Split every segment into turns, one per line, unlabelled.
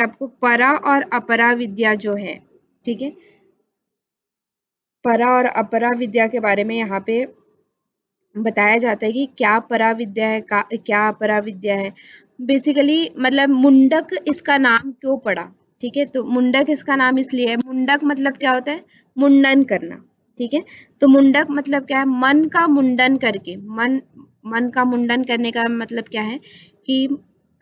आपको परा और अपरा विद्या जो है, ठीक है, परा और अपरा विद्या के बारे में यहाँ पे बताया जाता है कि क्या परा विद्या है, क्या अपरा विद्या है। बेसिकली मतलब मुंडक इसका नाम क्यों पड़ा, ठीक है, तो मुंडक इसका नाम इसलिए है, मुंडक मतलब क्या होता है, मुंडन करना, ठीक है, तो मुंडक मतलब क्या है, मन का मुंडन करके, मन का मुंडन करने का मतलब क्या है कि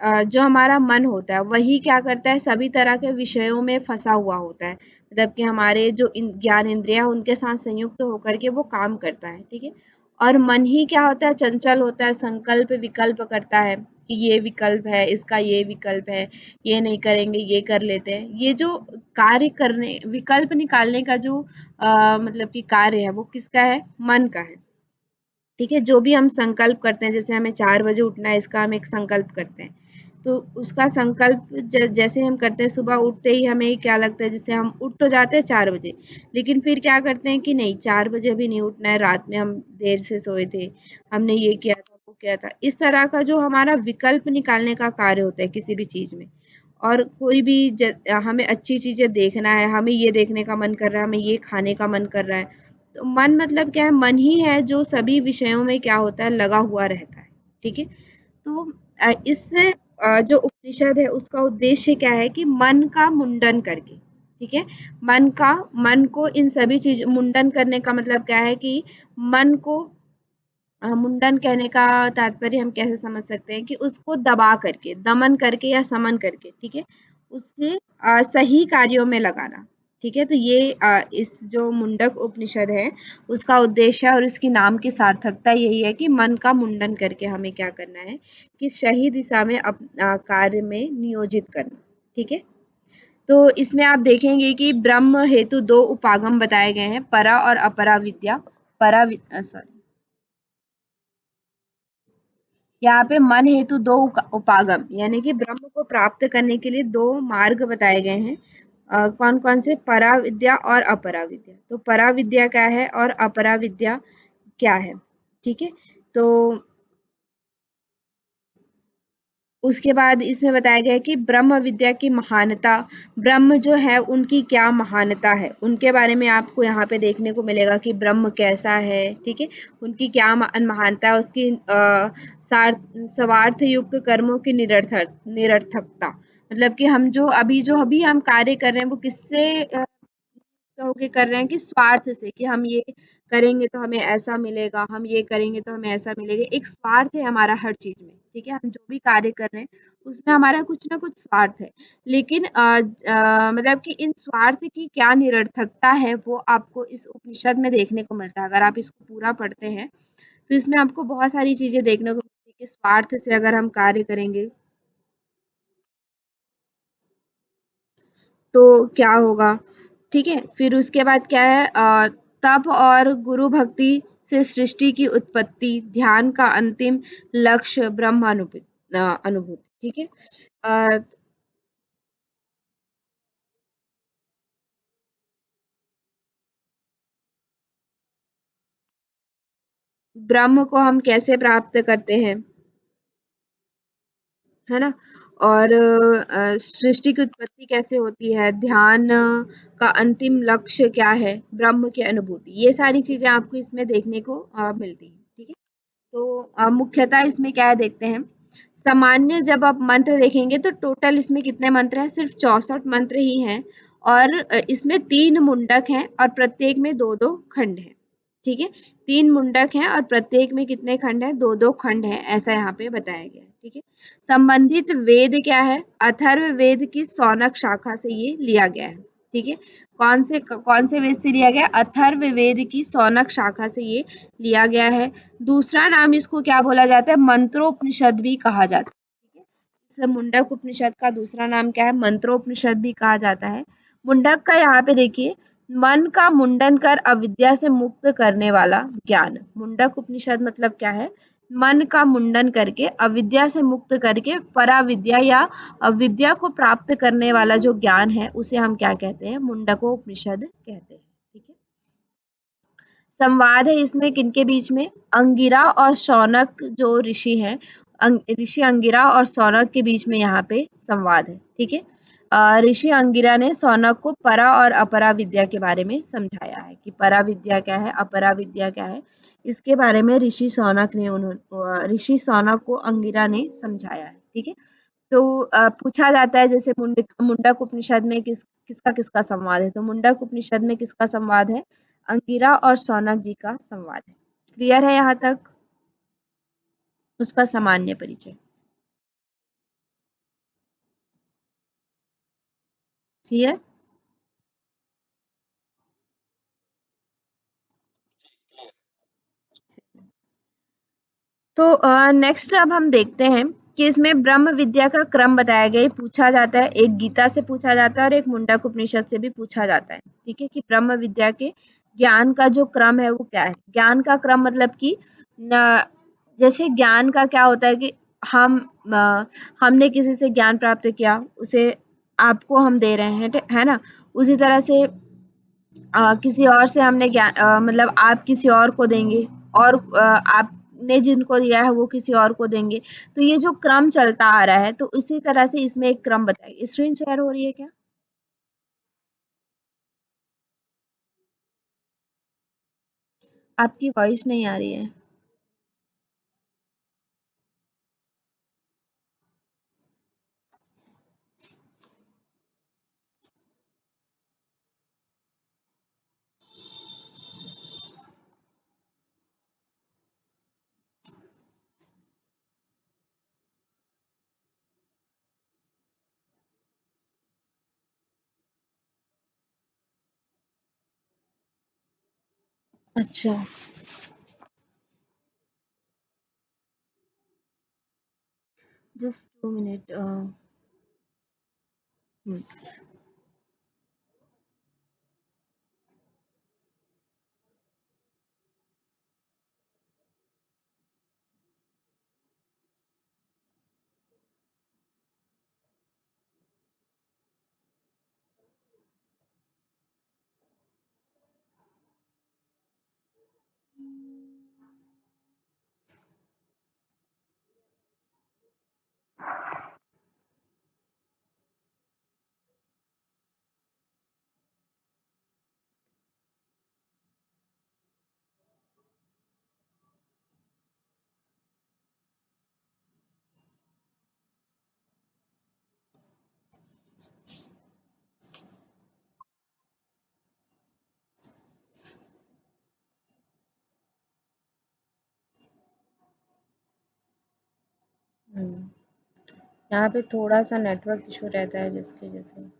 जो हमारा मन होता है वही क्या करता है, सभी तरह के विषयों में फंसा हुआ होता है, मतलब कि हमारे जो ज्ञान इंद्रियां उनके साथ संयुक्त होकर के वो काम करता है, ठीक है, और मन ही क्या होता है, चंचल होता है, संकल्प विकल्प करता है कि ये विकल्प है, इसका ये विकल्प है, ये नहीं करेंगे, ये कर लेते हैं। ये जो कार्य करने, विकल्प निकालने का जो मतलब कि कार्य है वो किसका है, मन का है, ठीक है, जो भी हम संकल्प करते हैं, जैसे हमें 4 बजे उठना है, इसका हम एक संकल्प करते हैं, तो उसका संकल्प जैसे हम करते हैं, सुबह उठते ही हमें क्या लगता है, जैसे हम उठ तो जाते हैं 4 बजे, लेकिन फिर क्या करते हैं कि नहीं 4 बजे अभी नहीं उठना है, रात में हम देर से सोए थे, हमने ये किया था, वो किया था, इस तरह का जो हमारा विकल्प निकालने का कार्य होता है किसी भी चीज में, और कोई भी हमें अच्छी चीजें देखना है, हमें ये देखने का मन कर रहा है, हमें ये खाने का मन कर रहा है, तो मन मतलब क्या है, मन ही है जो सभी विषयों में क्या होता है, लगा हुआ रहता है, ठीक है, तो इससे जो उपनिषद है उसका उद्देश्य क्या है कि मन का मुंडन करके, ठीक है, मन को इन सभी चीज, मुंडन करने का मतलब क्या है कि मन को मुंडन कहने का तात्पर्य हम कैसे समझ सकते हैं कि उसको दबा करके, दमन करके या समन करके, ठीक है, उसके सही कार्यों में लगाना, ठीक है, तो ये इस जो मुंडक उपनिषद है उसका उद्देश्य और इसकी नाम की सार्थकता यही है कि मन का मुंडन करके हमें क्या करना है कि सही दिशा में कार्य में नियोजित करना, ठीक है, तो इसमें आप देखेंगे कि ब्रह्म हेतु 2 उपागम बताए गए हैं, परा और अपरा विद्या, सॉरी, यहाँ पे मन हेतु 2 उपागम यानी कि ब्रह्म को प्राप्त करने के लिए 2 मार्ग बताए गए हैं, कौन कौन से, परा विद्या और अपरा विद्या, तो परा विद्या क्या है और अपरा विद्या क्या है, ठीक है, तो उसके बाद इसमें बताया गया है कि ब्रह्म विद्या की महानता, ब्रह्म जो है उनकी क्या महानता है, उनके बारे में आपको यहाँ पे देखने को मिलेगा कि ब्रह्म कैसा है, ठीक है, उनकी क्या महानता है, उसकी स्वार्थ युक्त कर्मों की निरर्थकता, मतलब कि हम जो अभी हम कार्य कर रहे हैं वो किससे होके कर रहे हैं कि स्वार्थ से, कि हम ये करेंगे तो हमें ऐसा मिलेगा, हम ये करेंगे तो हमें ऐसा मिलेगा, एक स्वार्थ है हमारा हर चीज में, ठीक है, हम जो भी कार्य कर रहे हैं उसमें हमारा कुछ ना कुछ स्वार्थ है, लेकिन मतलब कि इन स्वार्थ की क्या निरर्थकता है वो आपको इस उपनिषद में देखने को मिलता है, अगर आप इसको पूरा पढ़ते हैं तो इसमें आपको बहुत सारी चीजें देखने को मिलती है कि स्वार्थ से अगर हम कार्य करेंगे तो क्या होगा, ठीक है, फिर उसके बाद क्या है, तप और गुरु भक्ति से सृष्टि की उत्पत्ति, ध्यान का अंतिम लक्ष्य ब्रह्म अनुभूति, ठीक है, अ, ब्रह्म को हम कैसे प्राप्त करते हैं, है ना, और सृष्टि की उत्पत्ति कैसे होती है, ध्यान का अंतिम लक्ष्य क्या है, ब्रह्म की अनुभूति, ये सारी चीजें आपको इसमें देखने को मिलती है, ठीक है, तो मुख्यतः इसमें क्या है देखते हैं, सामान्य जब आप मंत्र देखेंगे तो टोटल इसमें कितने मंत्र हैं, सिर्फ 64 मंत्र ही हैं, और इसमें 3 मुंडक हैं और प्रत्येक में 2-2 खंड हैं, ठीक है, 3 मुंडक हैं और प्रत्येक में कितने खंड हैं, 2-2 खंड हैं, ऐसा यहाँ पे बताया गया है, ठीक है, संबंधित वेद क्या है, अथर्व वेद की सौनक शाखा से ये लिया गया है, ठीक है, कौन से वेद से लिया गया, अथर्व वेद की सौनक शाखा से ये लिया गया है, दूसरा नाम इसको क्या बोला जाता है, मंत्रोपनिषद भी कहा जाता है, ठीक है, इस मुंडक उपनिषद का दूसरा नाम क्या है, मंत्रोपनिषद भी कहा जाता है, मुंडक का यहाँ पे देखिए, मन का मुंडन कर अविद्या से मुक्त करने वाला ज्ञान, मुंडक उपनिषद मतलब क्या है, मन का मुंडन करके अविद्या से मुक्त करके पराविद्या या अविद्या को प्राप्त करने वाला जो ज्ञान है उसे हम क्या कहते हैं, मुंडकोपनिषद कहते हैं, ठीक है, संवाद है इसमें किनके बीच में, अंगिरा और शौनक जो ऋषि हैं, ऋषि अंगिरा और शौनक के बीच में यहाँ पे संवाद है, ठीक है, ऋषि अंगिरा ने शौनक को परा और अपरा विद्या के बारे में समझाया है कि परा विद्या क्या है, अपरा विद्या क्या है। इसके बारे में ऋषि शौनक को अंगिरा ने समझाया है। ठीक है। तो पूछा जाता है जैसे मुंडक उपनिषद में किसका किसका संवाद है, तो मुंडक उपनिषद में किसका संवाद है, अंगिरा और शौनक जी का संवाद है। क्लियर है यहाँ तक? उसका सामान्य परिचय क्लियर। तो नेक्स्ट अब हम देखते हैं कि इसमें ब्रह्म विद्या का क्रम बताया गया है। पूछा जाता है, एक गीता से पूछा जाता है और एक मुंडक उपनिषद से भी पूछा जाता है। ठीक है, कि ब्रह्म विद्या के ज्ञान का जो क्रम है वो क्या है। ज्ञान का क्रम मतलब कि न, जैसे ज्ञान का क्या होता है कि हम अ, हमने किसी से ज्ञान प्राप्त किया, उसे आपको हम दे रहे हैं, है ना। उसी तरह से किसी और से हमने ज्ञान मतलब आप किसी और को देंगे, और आपने जिनको दिया है वो किसी और को देंगे। तो ये जो क्रम चलता आ रहा है, तो इसी तरह से इसमें एक क्रम बताइए। स्क्रीन शेयर हो रही है क्या? आपकी वॉइस नहीं आ रही है। अच्छा। Just 2 minute. यहाँ पे थोड़ा सा नेटवर्क इशू रहता है जिसकी वजह से।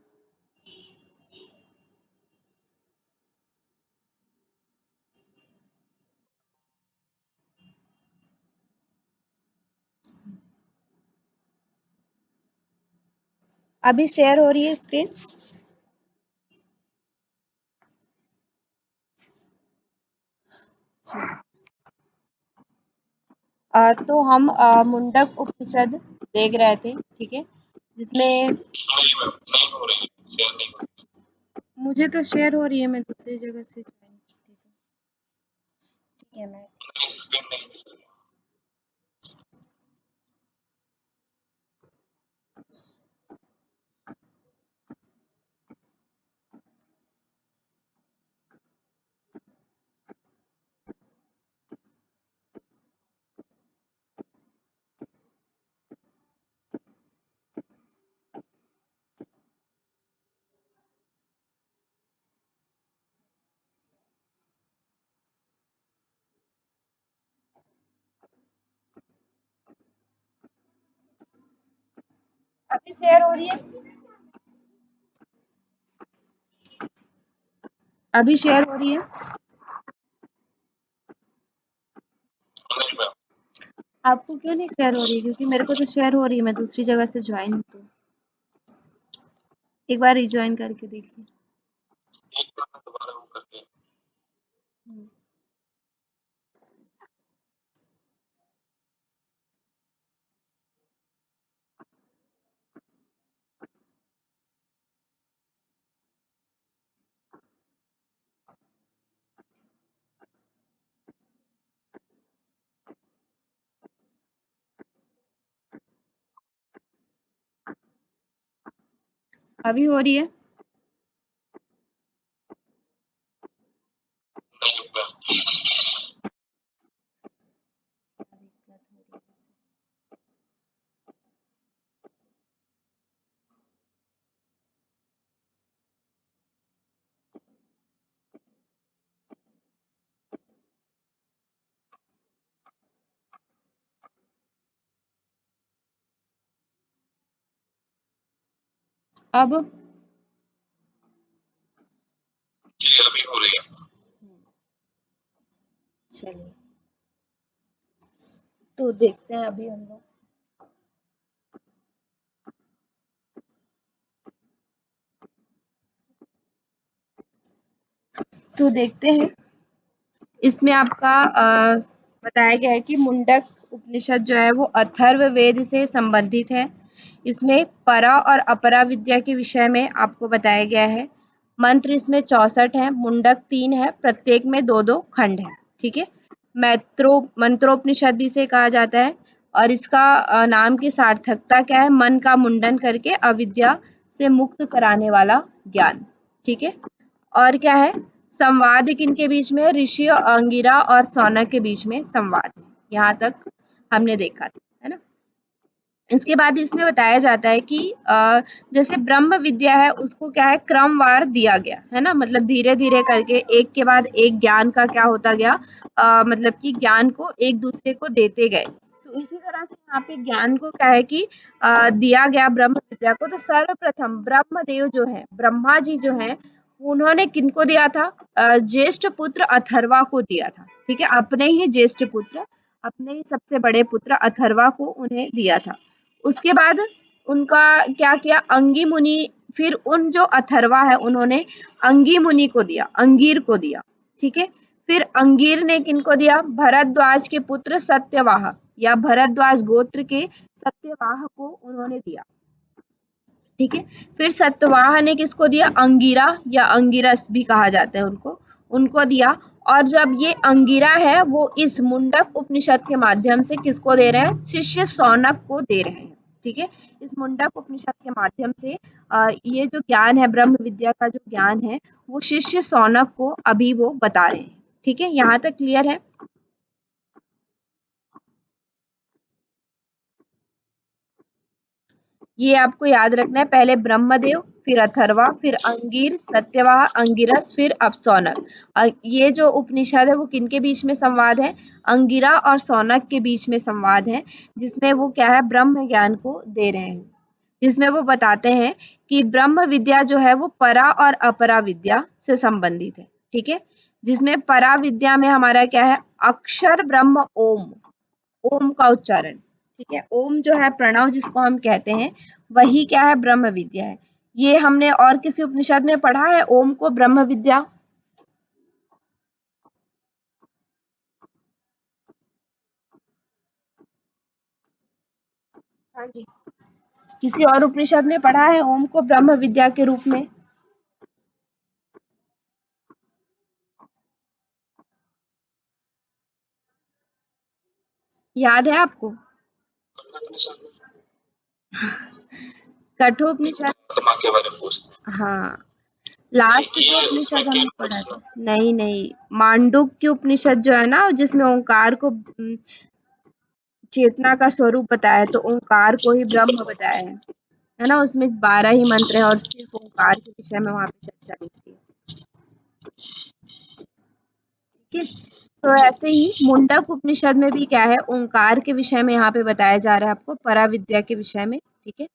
अभी शेयर हो रही है स्क्रीन? तो हम मुंडक उपनिषद देख रहे थे। ठीक है, जिसमें मुझे तो शेयर हो रही है, मैं दूसरी जगह से ज्वाइन की थी। ठीक है, मैं अभी शेयर हो रही है? अभी शेयर हो रही है? आपको क्यों नहीं शेयर हो रही है? क्योंकि मेरे को तो शेयर हो रही है, मैं दूसरी जगह से ज्वाइन हूँ। तो एक बार रिज्वाइन करके देखिए। हम्म। अभी हो रही है? अब
जी अभी हो रही है।
चलिए, तो देखते हैं अभी हम लोग। तो देखते हैं, इसमें आपका बताया गया है कि मुंडक उपनिषद जो है वो अथर्ववेद से संबंधित है। इसमें परा और अपरा विद्या के विषय में आपको बताया गया है। मंत्र इसमें 64 है, मुंडक 3 है, प्रत्येक में 2-2 खंड है। ठीक है। मंत्रोपनिषद भी इसे कहा जाता है, और इसका नाम की सार्थकता क्या है? मन का मुंडन करके अविद्या से मुक्त कराने वाला ज्ञान। ठीक है। और क्या है? संवाद किनके बीच में है? ऋषि और अंगिरा और सौनक के बीच में संवाद है। यहाँ तक हमने देखा था, है ना? इसके बाद इसमें बताया जाता है कि जैसे ब्रह्म विद्या है उसको क्या है, क्रमवार दिया गया है ना, मतलब धीरे धीरे करके एक के बाद एक ज्ञान का क्या होता गया, मतलब कि ज्ञान को एक दूसरे को देते गए। तो इसी तरह से यहाँ पे ज्ञान को क्या है कि दिया गया ब्रह्म विद्या को। तो सर्वप्रथम ब्रह्मदेव जो है, ब्रह्मा जी जो है, उन्होंने किनको दिया था? ज्येष्ठ पुत्र अथर्वा को दिया था। ठीक है, अपने ही ज्येष्ठ पुत्र, अपने ही सबसे बड़े पुत्र अथर्वा को उन्हें दिया था। उसके बाद उनका क्या किया? अंगी मुनि, फिर उन जो अथर्वा है उन्होंने अंगी मुनि को दिया, अंगीर को दिया। ठीक है। फिर अंगीर ने किनको दिया? भरद्वाज के पुत्र सत्यवाह या भरद्वाज गोत्र के सत्यवाह को उन्होंने दिया। ठीक है। फिर सत्यवाह ने किसको दिया? अंगिरा या अंगिरस भी कहा जाता है उनको, उनको दिया। और जब ये अंगिरा है वो इस मुंडक उपनिषद के माध्यम से किसको दे रहे हैं? शिष्य सौनक को दे रहे हैं। ठीक है। इस मुंडक उपनिषद के माध्यम से ये जो ज्ञान है, ब्रह्म विद्या का जो ज्ञान है, वो शिष्य सौनक को अभी वो बता रहे हैं। ठीक है, यहाँ तक क्लियर है? ये आपको याद रखना है, पहले ब्रह्मदेव, फिर अथर्वा, फिर अंगीर, सत्यवाह, अंगिरस, फिर अब सौनक। ये जो उपनिषद है वो किनके बीच में संवाद है? अंगिरा और सौनक के बीच में संवाद है, जिसमें वो क्या है? ब्रह्म ज्ञान को दे रहे हैं। जिसमें वो बताते हैं कि ब्रह्म विद्या जो है वो परा और अपरा विद्या से संबंधित है। ठीक है। जिसमें परा विद्या में हमारा क्या है? अक्षर ब्रह्म ओम, ओम का उच्चारण। ठीक है, ओम जो है प्रणव जिसको हम कहते हैं, वही क्या है? ब्रह्म विद्या है। ये हमने और किसी उपनिषद में पढ़ा है ओम को ब्रह्म विद्या? हाँ जी। किसी और उपनिषद में पढ़ा है ओम को ब्रह्म विद्या के रूप में? याद है आपको? कठोपनिषद।
आत्मा के बारे में पूछते
हाँ,
हैं
लास्ट जो
ये उसमें
उपनिषद
क्या
हमने पढ़ा
प्रश्न।
था, नहीं नहीं, मांडुक्य उपनिषद जो है ना, जिसमें ओंकार को चेतना का स्वरूप बताया है, तो ओंकार को ही ब्रह्म बताया है ना? उसमें 12 ही मंत्र है और सिर्फ ओंकार के विषय में वहां पे चर्चा होती है। ठीक है। तो ऐसे ही मुंडक उपनिषद में भी क्या है? ओंकार के विषय में यहाँ पे बताया जा रहा है आपको, पराविद्या के विषय में। ठीक है।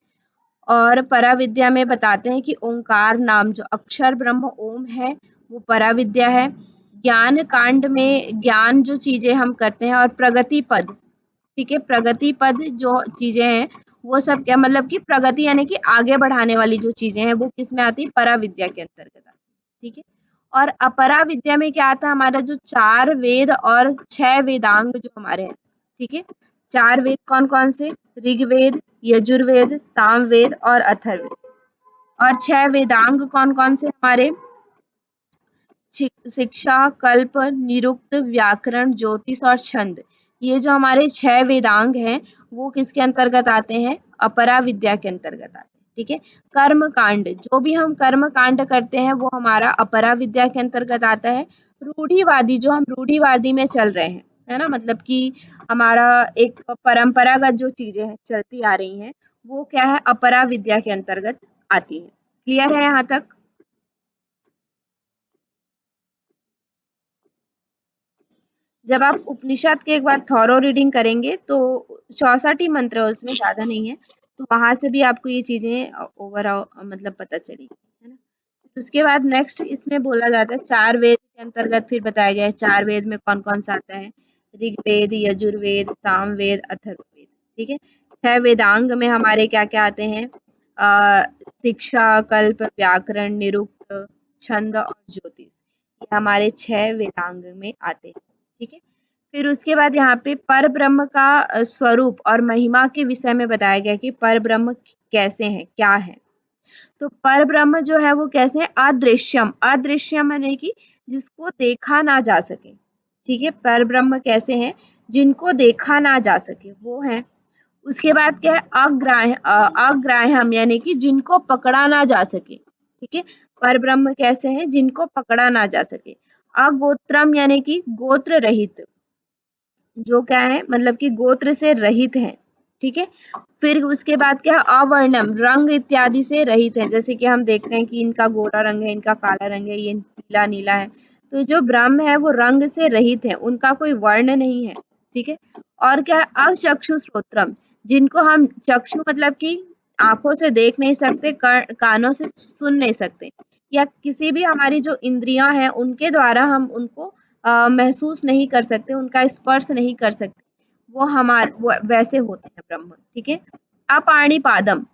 और पराविद्या में बताते हैं कि ओंकार नाम जो अक्षर ब्रह्म ओम है वो पराविद्या है। ज्ञान कांड में ज्ञान जो चीजें हम करते हैं, और प्रगति पद, ठीक है, प्रगति पद जो चीजें हैं वो सब क्या, मतलब कि प्रगति यानी कि आगे बढ़ाने वाली जो चीजें हैं वो किस में आती है? पराविद्या के अंतर्गत आती है। ठीक है। और अपरा विद्या में क्या आता है? हमारा जो 4 वेद और 6 वेदांग जो हमारे हैं। ठीक है। 4 वेद कौन कौन से? ऋग्वेद, यजुर्वेद, सामवेद और अथर्ववेद। और 6 वेदांग कौन कौन से हमारे? शिक्षा, कल्प, निरुक्त, व्याकरण, ज्योतिष और छंद। ये जो हमारे 6 वेदांग हैं वो किसके अंतर्गत आते हैं? अपरा विद्या के अंतर्गत आते हैं। ठीक है। कर्म कांड, जो भी हम कर्म कांड करते हैं वो हमारा अपरा विद्या के अंतर्गत आता है। रूढ़िवादी, जो हम रूढ़िवादी में चल रहे हैं, है ना, मतलब कि हमारा एक परंपरागत जो चीजें हैं चलती आ रही हैं, वो क्या है, अपरा विद्या के अंतर्गत आती है। क्लियर है यहाँ तक? जब आप उपनिषद के एक बार थॉरो रीडिंग करेंगे तो 64 ही मंत्र है उसमें, ज्यादा नहीं है, तो वहां से भी आपको ये चीजें ओवर मतलब पता चलेगी, है ना। उसके बाद नेक्स्ट इसमें बोला जाता है, चार वेद के अंतर्गत फिर बताया गया है, चार वेद में कौन कौन सा आता है, ऋग्वेद, यजुर्वेद, सामवेद, अथर्ववेद। ठीक है। छह वेदांग में हमारे क्या क्या आते हैं, अ, शिक्षा, कल्प, व्याकरण, निरुक्त, छंद और ज्योतिष, ये हमारे छह वेदांग में आते हैं। ठीक है। फिर उसके बाद यहाँ पे पर ब्रह्म का स्वरूप और महिमा के विषय में बताया गया कि पर ब्रह्म कैसे हैं, क्या है। तो पर ब्रह्म जो है वो कैसे है, अदृश्यम, अदृश्यम यानी कि जिसको देखा ना जा सके। ठीक है। पर ब्रह्म कैसे हैं, जिनको देखा ना जा सके वो है। उसके बाद क्या है, अग्राह्य, अग्राह्यम यानी कि जिनको पकड़ा ना जा सके। ठीक है। पर ब्रह्म कैसे हैं, जिनको पकड़ा ना जा सके। अगोत्रम यानी कि गोत्र रहित, जो क्या है, मतलब कि गोत्र से रहित है। ठीक है। फिर उसके बाद क्या है, अवर्णम, रंग इत्यादि से रहित है, जैसे कि हम देखते हैं कि इनका गोरा रंग है, इनका काला रंग है, ये पीला नीला है। तो जो ब्रह्म है वो रंग से रहित है, उनका कोई वर्ण नहीं है। ठीक है। और क्या है, अचक्षु श्रोत्रम, जिनको हम चक्षु मतलब कि आंखों से देख नहीं सकते, कानों से सुन नहीं सकते, या किसी भी हमारी जो इंद्रियां हैं उनके द्वारा हम उनको महसूस नहीं कर सकते, उनका स्पर्श नहीं कर सकते, वो वैसे होते हैं ब्रह्म। ठीक है। अपाणिपादम,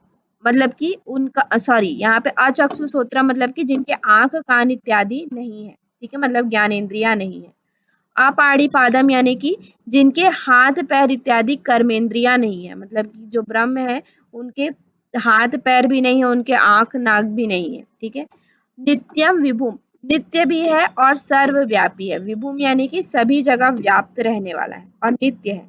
मतलब कि उनका सॉरी, यहाँ पे अचक्षुश्रोत्र मतलब कि जिनके आंख कान इत्यादि नहीं है। ठीक है, मतलब ज्ञानेंद्रिया नहीं है। अपाणिपादम यानी कि जिनके हाथ पैर इत्यादि कर्मेंद्रिया नहीं है, मतलब कि जो ब्रह्म है उनके हाथ पैर भी नहीं है, उनके आंख नाक भी नहीं है। ठीक है। नित्यम विभुम, नित्य भी है और सर्वव्यापी है। विभुम यानी कि सभी जगह व्याप्त रहने वाला है और नित्य है।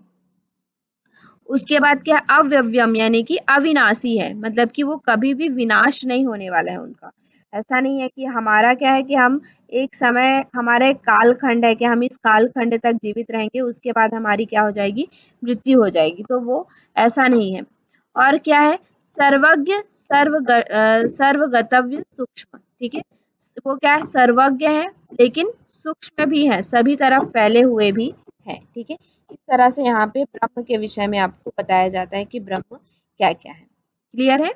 उसके बाद क्या है, अव्यव्यम यानी कि अविनाशी है, मतलब कि वो कभी भी विनाश नहीं होने वाला है उनका। ऐसा नहीं है कि हमारा क्या है कि हम एक समय, हमारा एक कालखंड है कि हम इस कालखंड तक जीवित रहेंगे, उसके बाद हमारी क्या हो जाएगी, मृत्यु हो जाएगी, तो वो ऐसा नहीं है। और क्या है, सर्वज्ञ, सर्वगतव्य, सूक्ष्म। ठीक है। वो क्या है, सर्वज्ञ है लेकिन सूक्ष्म भी है, सभी तरफ फैले हुए भी है। ठीक है। इस तरह से यहाँ पे ब्रह्म के विषय में आपको बताया जाता है कि ब्रह्म क्या क्या है। क्लियर है?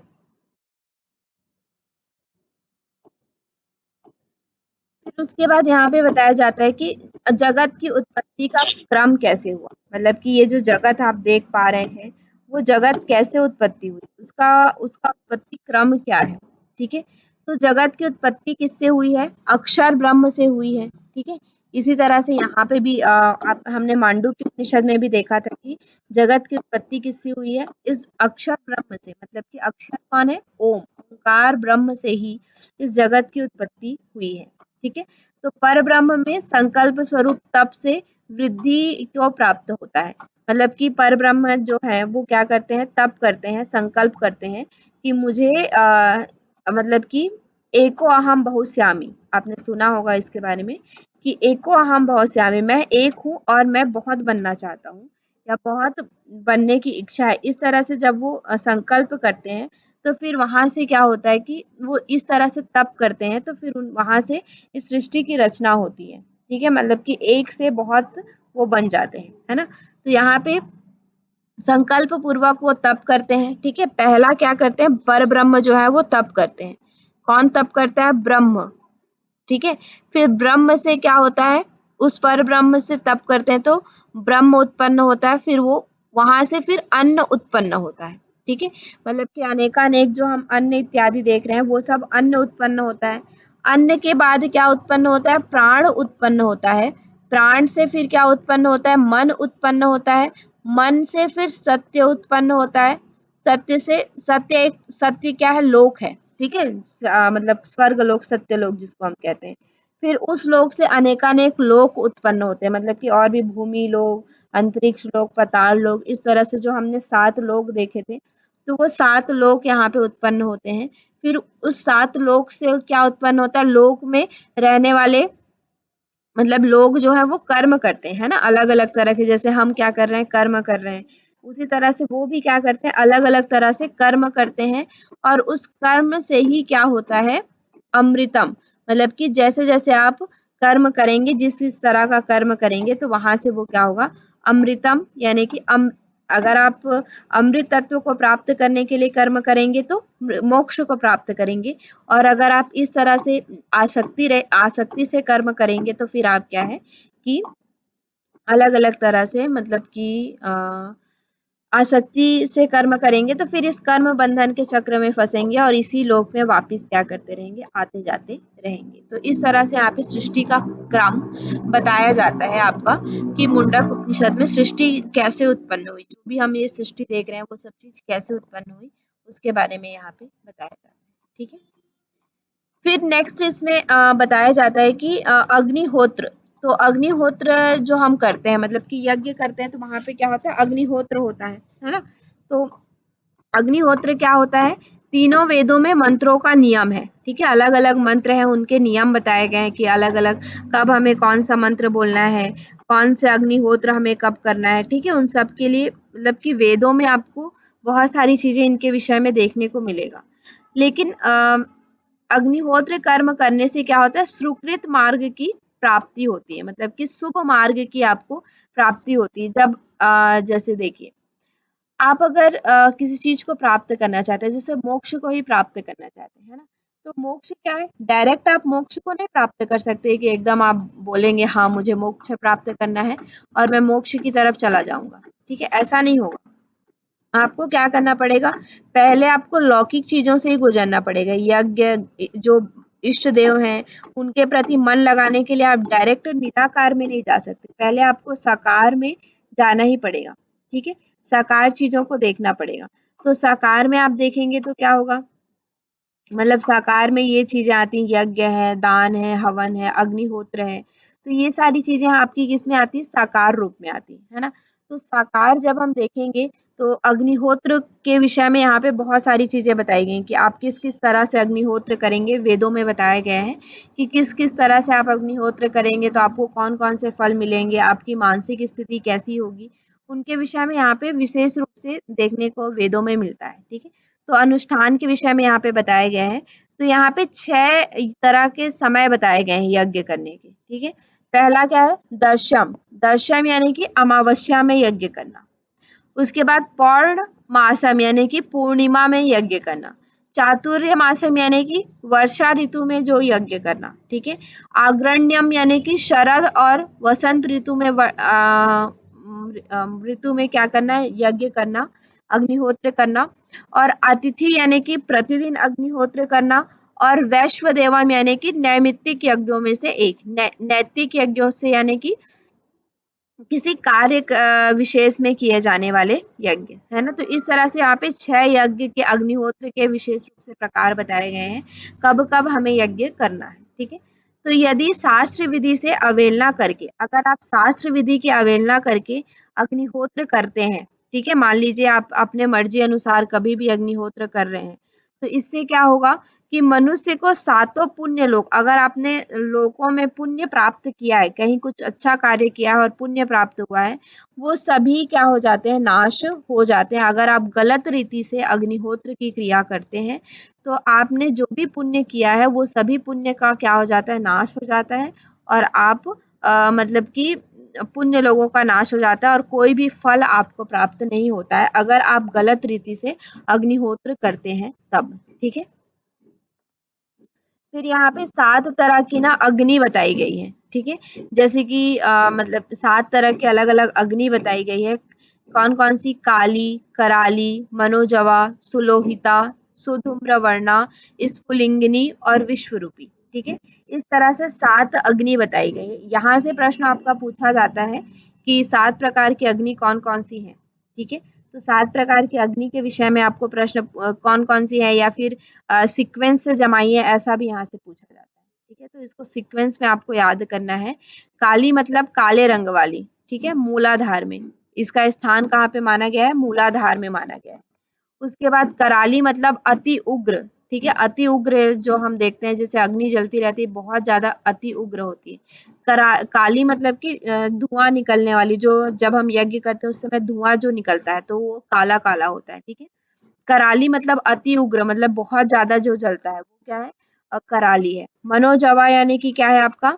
फिर उसके बाद यहाँ पे बताया जाता है कि जगत की उत्पत्ति का क्रम कैसे हुआ, मतलब कि ये जो जगत आप देख पा रहे हैं वो जगत कैसे उत्पत्ति हुई, उसका उसका उत्पत्ति क्रम क्या है। ठीक है। तो जगत की उत्पत्ति किससे हुई है, अक्षर ब्रह्म से हुई है। ठीक है। इसी तरह से यहाँ पे भी हमने मांडुक्य उपनिषद में भी देखा था कि जगत की उत्पत्ति किससे हुई है, इस अक्षर ब्रह्म से, मतलब कि अक्षर कौन है, ओम, ओंकार ब्रह्म से ही इस जगत की उत्पत्ति हुई है। ठीक है। तो पर ब्रह्म में संकल्प स्वरूप तप से वृद्धि को प्राप्त होता है, मतलब कि पर ब्रह्म जो है वो क्या करते हैं, तप करते हैं, संकल्प करते हैं कि मुझे मतलब कि एको अहम बहुश्यामी, आपने सुना होगा इसके बारे में कि एको अहम बहुश्यामी, मैं एक हूँ और मैं बहुत बनना चाहता हूँ, या बहुत बनने की इच्छा है। इस तरह से जब वो संकल्प करते हैं तो फिर वहां से क्या होता है कि वो इस तरह से तप करते हैं, तो फिर वहां से इस सृष्टि की रचना होती है। ठीक है, मतलब कि एक से बहुत वो बन जाते हैं, है ना। तो यहाँ पे संकल्प पूर्वक वो तप करते हैं। ठीक है। पहला क्या करते हैं, पर ब्रह्म जो है वो तप करते हैं। कौन तप करता है, ब्रह्म। ठीक है। फिर ब्रह्म से क्या होता है, उस पर ब्रह्म से तप करते हैं तो ब्रह्म उत्पन्न होता है, फिर वो वहां से फिर अन्न उत्पन्न होता है। ठीक है। मतलब कि अनेकानेक जो हम अन्न इत्यादि देख रहे हैं वो सब अन्न उत्पन्न होता है। अन्न के बाद क्या उत्पन्न होता है, प्राण उत्पन्न होता है। प्राण से फिर क्या उत्पन्न होता है, मन उत्पन्न होता है। मन से फिर सत्य उत्पन्न होता है। सत्य से, सत्य एक, सत्य क्या है, लोक है। ठीक है। मतलब स्वर्ग लोक, सत्य लोक जिसको हम कहते हैं। फिर उस लोक से अनेकानेक लोक उत्पन्न होते हैं, मतलब कि और भी भूमि लोक, अंतरिक्ष लोक, पाताल लोक, इस तरह से जो हमने 7 लोक देखे थे तो वो 7 लोक यहाँ पे उत्पन्न होते हैं। फिर उस 7 लोक से क्या उत्पन्न होता है, लोक में रहने वाले मतलब लोग जो है वो कर्म करते हैं, है ना, अलग अलग तरह के, जैसे हम क्या कर रहे हैं, कर्म कर रहे हैं, उसी तरह से वो भी क्या करते हैं, अलग अलग तरह से कर्म करते हैं। और उस कर्म से ही क्या होता है, अमृतम, मतलब कि जैसे जैसे आप कर्म करेंगे, जिस जिस तरह का कर्म करेंगे, तो वहां से वो क्या होगा, अमृतम, यानी कि अगर आप अमृत तत्व को प्राप्त करने के लिए कर्म करेंगे तो मोक्ष को प्राप्त करेंगे। और अगर आप इस तरह से आसक्ति से कर्म करेंगे तो फिर आप क्या है कि अलग अलग तरह से, मतलब कि आसक्ति से कर्म करेंगे तो फिर इस कर्म बंधन के चक्र में फंसेंगे और इसी लोक में वापस क्या करते रहेंगे, आते जाते रहेंगे। तो इस तरह से यहाँ पे सृष्टि का क्रम बताया जाता है आपका, कि मुंडक उपनिषद में सृष्टि कैसे उत्पन्न हुई, जो भी हम ये सृष्टि देख रहे हैं वो सब चीज कैसे उत्पन्न हुई, उसके बारे में यहाँ पे बताया जाता है। ठीक है, फिर नेक्स्ट इसमें बताया जाता है कि अग्निहोत्र, तो अग्निहोत्र जो हम करते हैं, मतलब कि यज्ञ करते हैं, तो वहां पे क्या होता है, अग्निहोत्र होता है ना। तो अग्निहोत्र क्या होता है, तीनों वेदों में मंत्रों का नियम है, ठीक है, अलग अलग मंत्र हैं, उनके नियम बताए गए हैं कि अलग अलग कब हमें कौन सा मंत्र बोलना है, कौन से अग्निहोत्र हमें कब करना है, ठीक है, उन सब के लिए मतलब कि वेदों में आपको बहुत सारी चीजें इनके विषय में देखने को मिलेगा। लेकिन अग्निहोत्र कर्म करने से क्या होता है, सुकृत मार्ग की प्राप्ति होती है, मतलब कि शुभ मार्ग की आपको प्राप्ति होती है। जब जैसे देखिए, आप अगर किसी चीज को प्राप्त करना चाहते हैं, जैसे मोक्ष को ही प्राप्त करना चाहते हैं, है ना, तो मोक्ष क्या है, डायरेक्ट आप मोक्ष को नहीं प्राप्त कर सकते कि एकदम आप बोलेंगे हाँ मुझे मोक्ष प्राप्त करना है और मैं मोक्ष की तरफ चला जाऊंगा, ठीक है, ऐसा नहीं होगा। आपको क्या करना पड़ेगा, पहले आपको लौकिक चीजों से ही गुजरना पड़ेगा, यज्ञ जो इष्ट देव हैं उनके प्रति मन लगाने के लिए आप डायरेक्ट निराकार में नहीं जा सकते, पहले आपको साकार में जाना ही पड़ेगा, ठीक है, साकार चीजों को देखना पड़ेगा। तो साकार में आप देखेंगे तो क्या होगा, मतलब साकार में ये चीजें आती हैं, यज्ञ है, दान है, हवन है, अग्निहोत्र है, तो ये सारी चीजें आपकी किस में आती है, साकार रूप में आती है ना। तो साकार जब हम देखेंगे तो अग्निहोत्र के विषय में यहाँ पे बहुत सारी चीजें बताई गई कि आप किस किस तरह से अग्निहोत्र करेंगे, वेदों में बताया गया है कि किस किस तरह से आप अग्निहोत्र करेंगे तो आपको कौन कौन से फल मिलेंगे, आपकी मानसिक स्थिति कैसी होगी, उनके विषय में यहाँ पे विशेष रूप से देखने को वेदों में मिलता है, ठीक है। तो अनुष्ठान के विषय में यहाँ पे बताया गया है, तो यहाँ पे 6 तरह के समय बताए गए हैं यज्ञ करने के, ठीक है। पहला क्या है, दशम, दशम यानी कि अमावस्या में यज्ञ करना। उसके बाद पौर्ण मासम यानी कि पूर्णिमा में यज्ञ करना। चातुर्य मासम यानी कि वर्षा ऋतु में जो यज्ञ करना, ठीक है। आग्रण्यम यानी कि शरद और वसंत ऋतु में ऋतु में क्या करना है, यज्ञ करना, अग्निहोत्र करना। और अतिथि यानी कि प्रतिदिन अग्निहोत्र करना। और वैश्व देवम यानी कि नैमित्तिक यज्ञों में से एक, नैतिक यज्ञों से यानी कि किसी कार्य विशेष में किए जाने वाले यज्ञ, है ना। तो इस तरह से यहाँ पे 6 यज्ञ के अग्निहोत्र के विशेष रूप से प्रकार बताए गए हैं, कब कब हमें यज्ञ करना है, ठीक है। तो यदि शास्त्र विधि से अवहेलना करके, अगर आप शास्त्र विधि की अवहेलना करके अग्निहोत्र करते हैं, ठीक है, मान लीजिए आप अपने मर्जी अनुसार कभी भी अग्निहोत्र कर रहे हैं, तो इससे क्या होगा कि मनुष्य को सातों पुण्य लोक, अगर आपने लोकों में पुण्य प्राप्त किया है, कहीं कुछ अच्छा कार्य किया है और पुण्य प्राप्त हुआ है, वो सभी क्या हो जाते हैं, नाश हो जाते हैं। अगर आप गलत रीति से अग्निहोत्र की क्रिया करते हैं तो आपने जो भी पुण्य किया है वो सभी पुण्य का क्या हो जाता है, नाश हो जाता है। और आप मतलब कि पुण्य लोगों का नाश हो जाता है और कोई भी फल आपको प्राप्त नहीं होता है अगर आप गलत रीति से अग्निहोत्र करते हैं तब, ठीक है। फिर यहाँ पे 7 तरह की ना अग्नि बताई गई है, ठीक है, जैसे कि मतलब 7 तरह के अलग अलग अग्नि बताई गई है। कौन कौन सी, काली, कराली, मनोजवा, सुलोहिता, सुधूम्रवर्णा, स्फुलिंगिनी और विश्वरूपी, ठीक है। इस तरह से 7 अग्नि बताई गई है। यहाँ से प्रश्न आपका पूछा जाता है कि 7 प्रकार की अग्नि कौन कौन सी है, ठीक है। तो 7 प्रकार की अग्नि के विषय में आपको प्रश्न कौन कौन सी है या फिर सीक्वेंस से जमाइए, ऐसा भी यहाँ से पूछा जाता है, ठीक है। तो इसको सीक्वेंस में आपको याद करना है। काली मतलब काले रंग वाली, ठीक है, मूलाधार में, इसका स्थान कहाँ पे माना गया है, मूलाधार में माना गया है। उसके बाद कराली मतलब अति उग्र, ठीक है, अति उग्र जो हम देखते हैं जैसे अग्नि जलती रहती है, बहुत ज्यादा अति उग्र होती है। काली मतलब कि धुआं निकलने वाली, जो जब हम यज्ञ करते हैं उस समय धुआं जो निकलता है तो वो काला काला होता है, ठीक है। कराली मतलब अति उग्र, मतलब बहुत ज्यादा जो जलता है वो क्या है, कराली है। मनोजवा यानी कि क्या है आपका,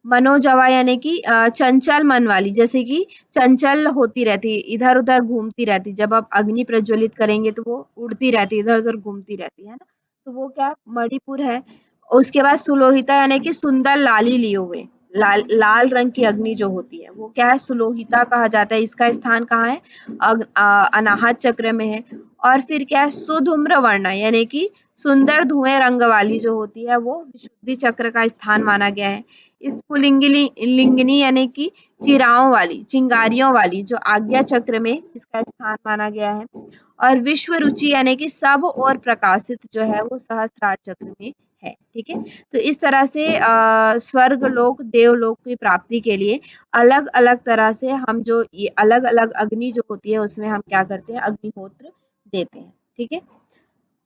मनोजवा यानी कि चंचल मन वाली, जैसे कि चंचल होती रहती है, इधर उधर घूमती रहती, जब आप अग्नि प्रज्वलित करेंगे तो वो उड़ती रहती है, इधर उधर घूमती रहती है ना, तो वो क्या मणिपुर है। उसके बाद सुलोहिता यानी कि सुंदर लाली लिए हुए, लाल लाल रंग की अग्नि जो होती है वो क्या है, सुलोहिता कहा जाता है। इसका स्थान कहाँ है, अनाहत चक्र में है। और फिर क्या है, सुधूम्र वर्णा यानी कि सुंदर धुएं रंग वाली जो होती है वो विशुद्धि चक्र का स्थान माना गया है। स्फुलिंगिनी लिंगिनी यानी कि चिराओं वाली, चिंगारियों वाली जो आज्ञा चक्र में इसका स्थान माना गया है। और विश्व रुचि यानी कि सब और प्रकाशित जो है वो सहस्त्रार चक्र में है, ठीक है। तो इस तरह से स्वर्ग लोक देवलोक की प्राप्ति के लिए अलग अलग तरह से हम जो ये अलग अलग अग्नि जो होती है उसमें हम क्या करते हैं, अग्निहोत्र देते हैं, ठीक है।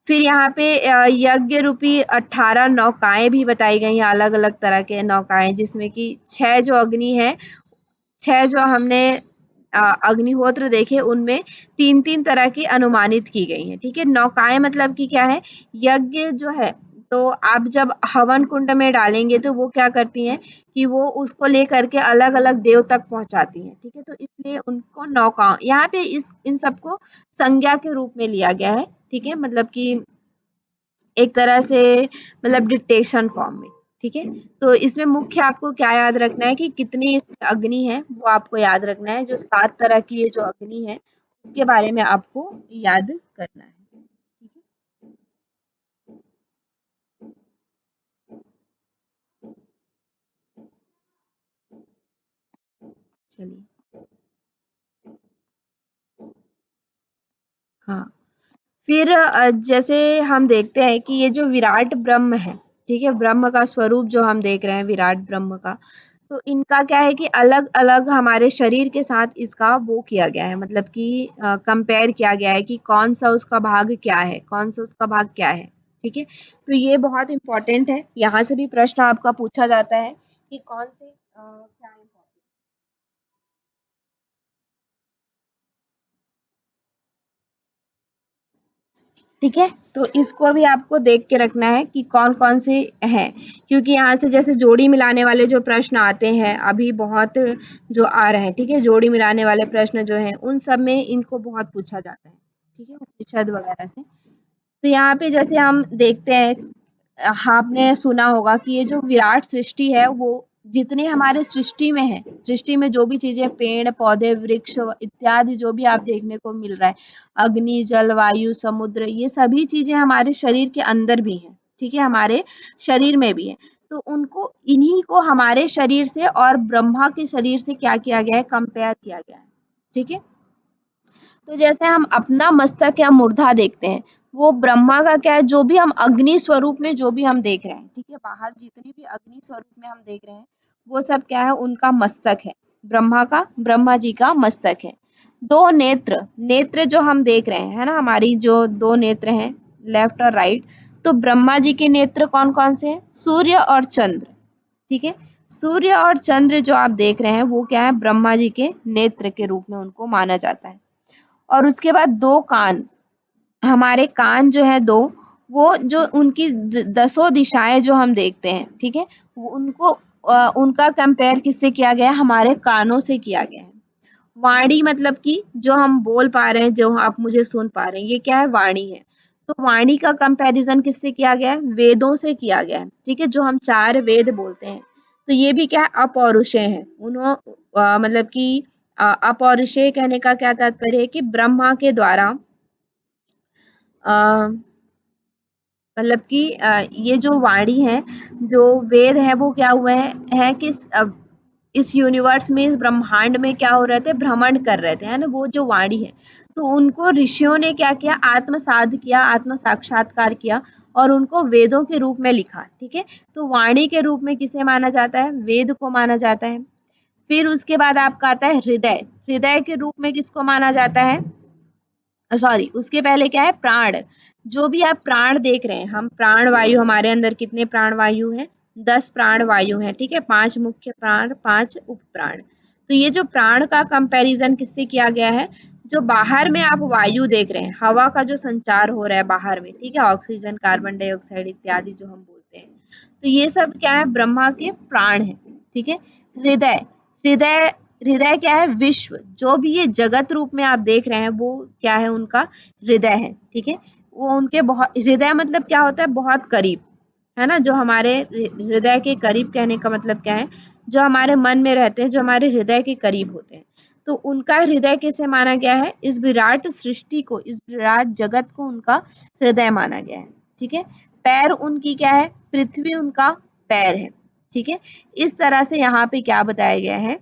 फिर यहाँ पे यज्ञ रूपी 18 नौकाएं भी बताई गई हैं, अलग अलग तरह के नौकाएं, जिसमें कि 6 जो अग्नि है, 6 जो हमने अग्निहोत्र देखे उनमें तीन तीन तरह की अनुमानित की गई हैं, ठीक है। नौकाएं मतलब कि क्या है, यज्ञ जो है तो आप जब हवन कुंड में डालेंगे तो वो क्या करती हैं कि वो उसको लेकर के अलग अलग देव तक पहुंचाती हैं, ठीक है। तो इसलिए उनको नौका यहाँ पे इस इन सबको संज्ञा के रूप में लिया गया है, ठीक है, मतलब कि एक तरह से मतलब डिक्टेशन फॉर्म में, ठीक है। तो इसमें मुख्य आपको क्या याद रखना है कि कितनी अग्नि है वो आपको याद रखना है, जो 7 तरह की ये जो अग्नि है उसके बारे में आपको याद करना है, ठीक है। चलिए, हाँ, फिर जैसे हम देखते हैं कि ये जो विराट ब्रह्म है, ठीक है, ब्रह्म का स्वरूप जो हम देख रहे हैं विराट ब्रह्म का, तो इनका क्या है कि अलग अलग हमारे शरीर के साथ इसका वो किया गया है, मतलब कि कंपेयर किया गया है कि कौन सा उसका भाग क्या है, कौन सा उसका भाग क्या है, ठीक है। तो ये बहुत इंपॉर्टेंट है, यहाँ से भी प्रश्न आपका पूछा जाता है कि कौन से क्या है। ठीक है, तो इसको भी आपको देख के रखना है कि कौन-कौन से हैं, क्योंकि यहाँ से जैसे जोड़ी मिलाने वाले जो प्रश्न आते हैं, अभी बहुत जो आ रहे हैं, ठीक है? जोड़ी मिलाने वाले प्रश्न जो हैं, उन सब में इनको बहुत पूछा जाता है, ठीक है? उपनिषद वगैरह से। तो यहाँ पे जैसे हम देखते हैं, आपने सुना होगा कि ये जो विराट सृष्टि है वो जितने हमारे सृष्टि में है, सृष्टि में जो भी चीजें पेड़ पौधे वृक्ष इत्यादि जो भी आप देखने को मिल रहा है, अग्नि जल वायु समुद्र, ये सभी चीजें हमारे शरीर के अंदर भी हैं, ठीक है, हमारे शरीर में भी है। तो उनको इन्हीं को हमारे शरीर से और ब्रह्मा के शरीर से क्या किया गया है, कंपेयर किया गया है, ठीक है। तो जैसे हम अपना मस्तक या मूर्धा देखते हैं, वो ब्रह्मा का क्या है, जो भी हम अग्नि स्वरूप में जो भी हम देख रहे हैं, ठीक है, बाहर जितनी भी अग्नि स्वरूप में हम देख रहे हैं वो सब क्या है, उनका मस्तक है, ब्रह्मा का, ब्रह्मा जी का मस्तक है। दो नेत्र, नेत्र जो हम देख रहे हैं है ना, हमारी जो दो नेत्र हैं, लेफ्ट और राइट, तो ब्रह्मा जी के नेत्र कौन कौन से हैं, सूर्य और चंद्र, ठीक है। सूर्य और चंद्र जो आप देख रहे हैं वो क्या है, ब्रह्मा जी के नेत्र के रूप में उनको माना जाता है। और उसके बाद दो कान, हमारे कान जो है दो, वो जो उनकी दसों दिशाएं जो हम देखते हैं, ठीक है, वो उनको उनका कंपेयर किससे किया गया है, हमारे कानों से किया गया है। वाणी मतलब कि जो हम बोल पा रहे हैं, जो आप मुझे सुन पा रहे हैं, ये क्या है, वाणी है। तो वाणी का कंपैरिजन किससे किया गया है, वेदों से किया गया है, ठीक है, जो हम 4 वेद बोलते हैं। तो ये भी क्या है, अपौरुषेय है, मतलब कि अपौरुषेय कहने का क्या तात्पर्य है कि ब्रह्मा के द्वारा अ, मतलब कि ये जो वाणी है, जो वेद है, वो क्या हुए है कि इस यूनिवर्स में, इस ब्रह्मांड में क्या हो रहे थे, भ्रमण कर रहे थे, है ना, वो जो वाणी है। तो उनको ऋषियों ने क्या किया, आत्मसात किया, आत्म साक्षात्कार किया और उनको वेदों के रूप में लिखा, ठीक है। तो वाणी के रूप में किसे माना जाता है, वेद को माना जाता है। फिर उसके बाद आपका आता है हृदय, हृदय के रूप में किसको माना जाता है, सॉरी, उसके पहले क्या है, प्राण। जो भी आप प्राण देख रहे हैं, हम प्राण वायु, हमारे अंदर कितने प्राण वायु हैं, 10 प्राण वायु हैं, ठीक है, 5 मुख्य प्राण, 5 उप प्राण। तो ये जो प्राण का कंपैरिजन किससे किया गया है, जो बाहर में आप वायु देख रहे हैं, हवा का जो संचार हो रहा है बाहर में, ठीक है, ऑक्सीजन, कार्बन डाइऑक्साइड इत्यादि जो हम बोलते हैं, तो ये सब क्या है, ब्रह्मा के प्राण है, ठीक है। हृदय, हृदय, हृदय क्या है, विश्व, जो भी ये जगत रूप में आप देख रहे हैं वो क्या है, उनका हृदय है, ठीक है। वो उनके बहुत, हृदय मतलब क्या होता है, बहुत करीब, है ना, जो हमारे हृदय के करीब, कहने का मतलब क्या है, जो हमारे मन में रहते हैं, जो हमारे हृदय के करीब होते हैं, तो उनका हृदय कैसे माना गया है, इस विराट सृष्टि को, इस विराट जगत को उनका हृदय माना गया है, ठीक है। पैर उनकी क्या है, पृथ्वी उनका पैर है, ठीक है। इस तरह से यहाँ पे क्या बताया गया है,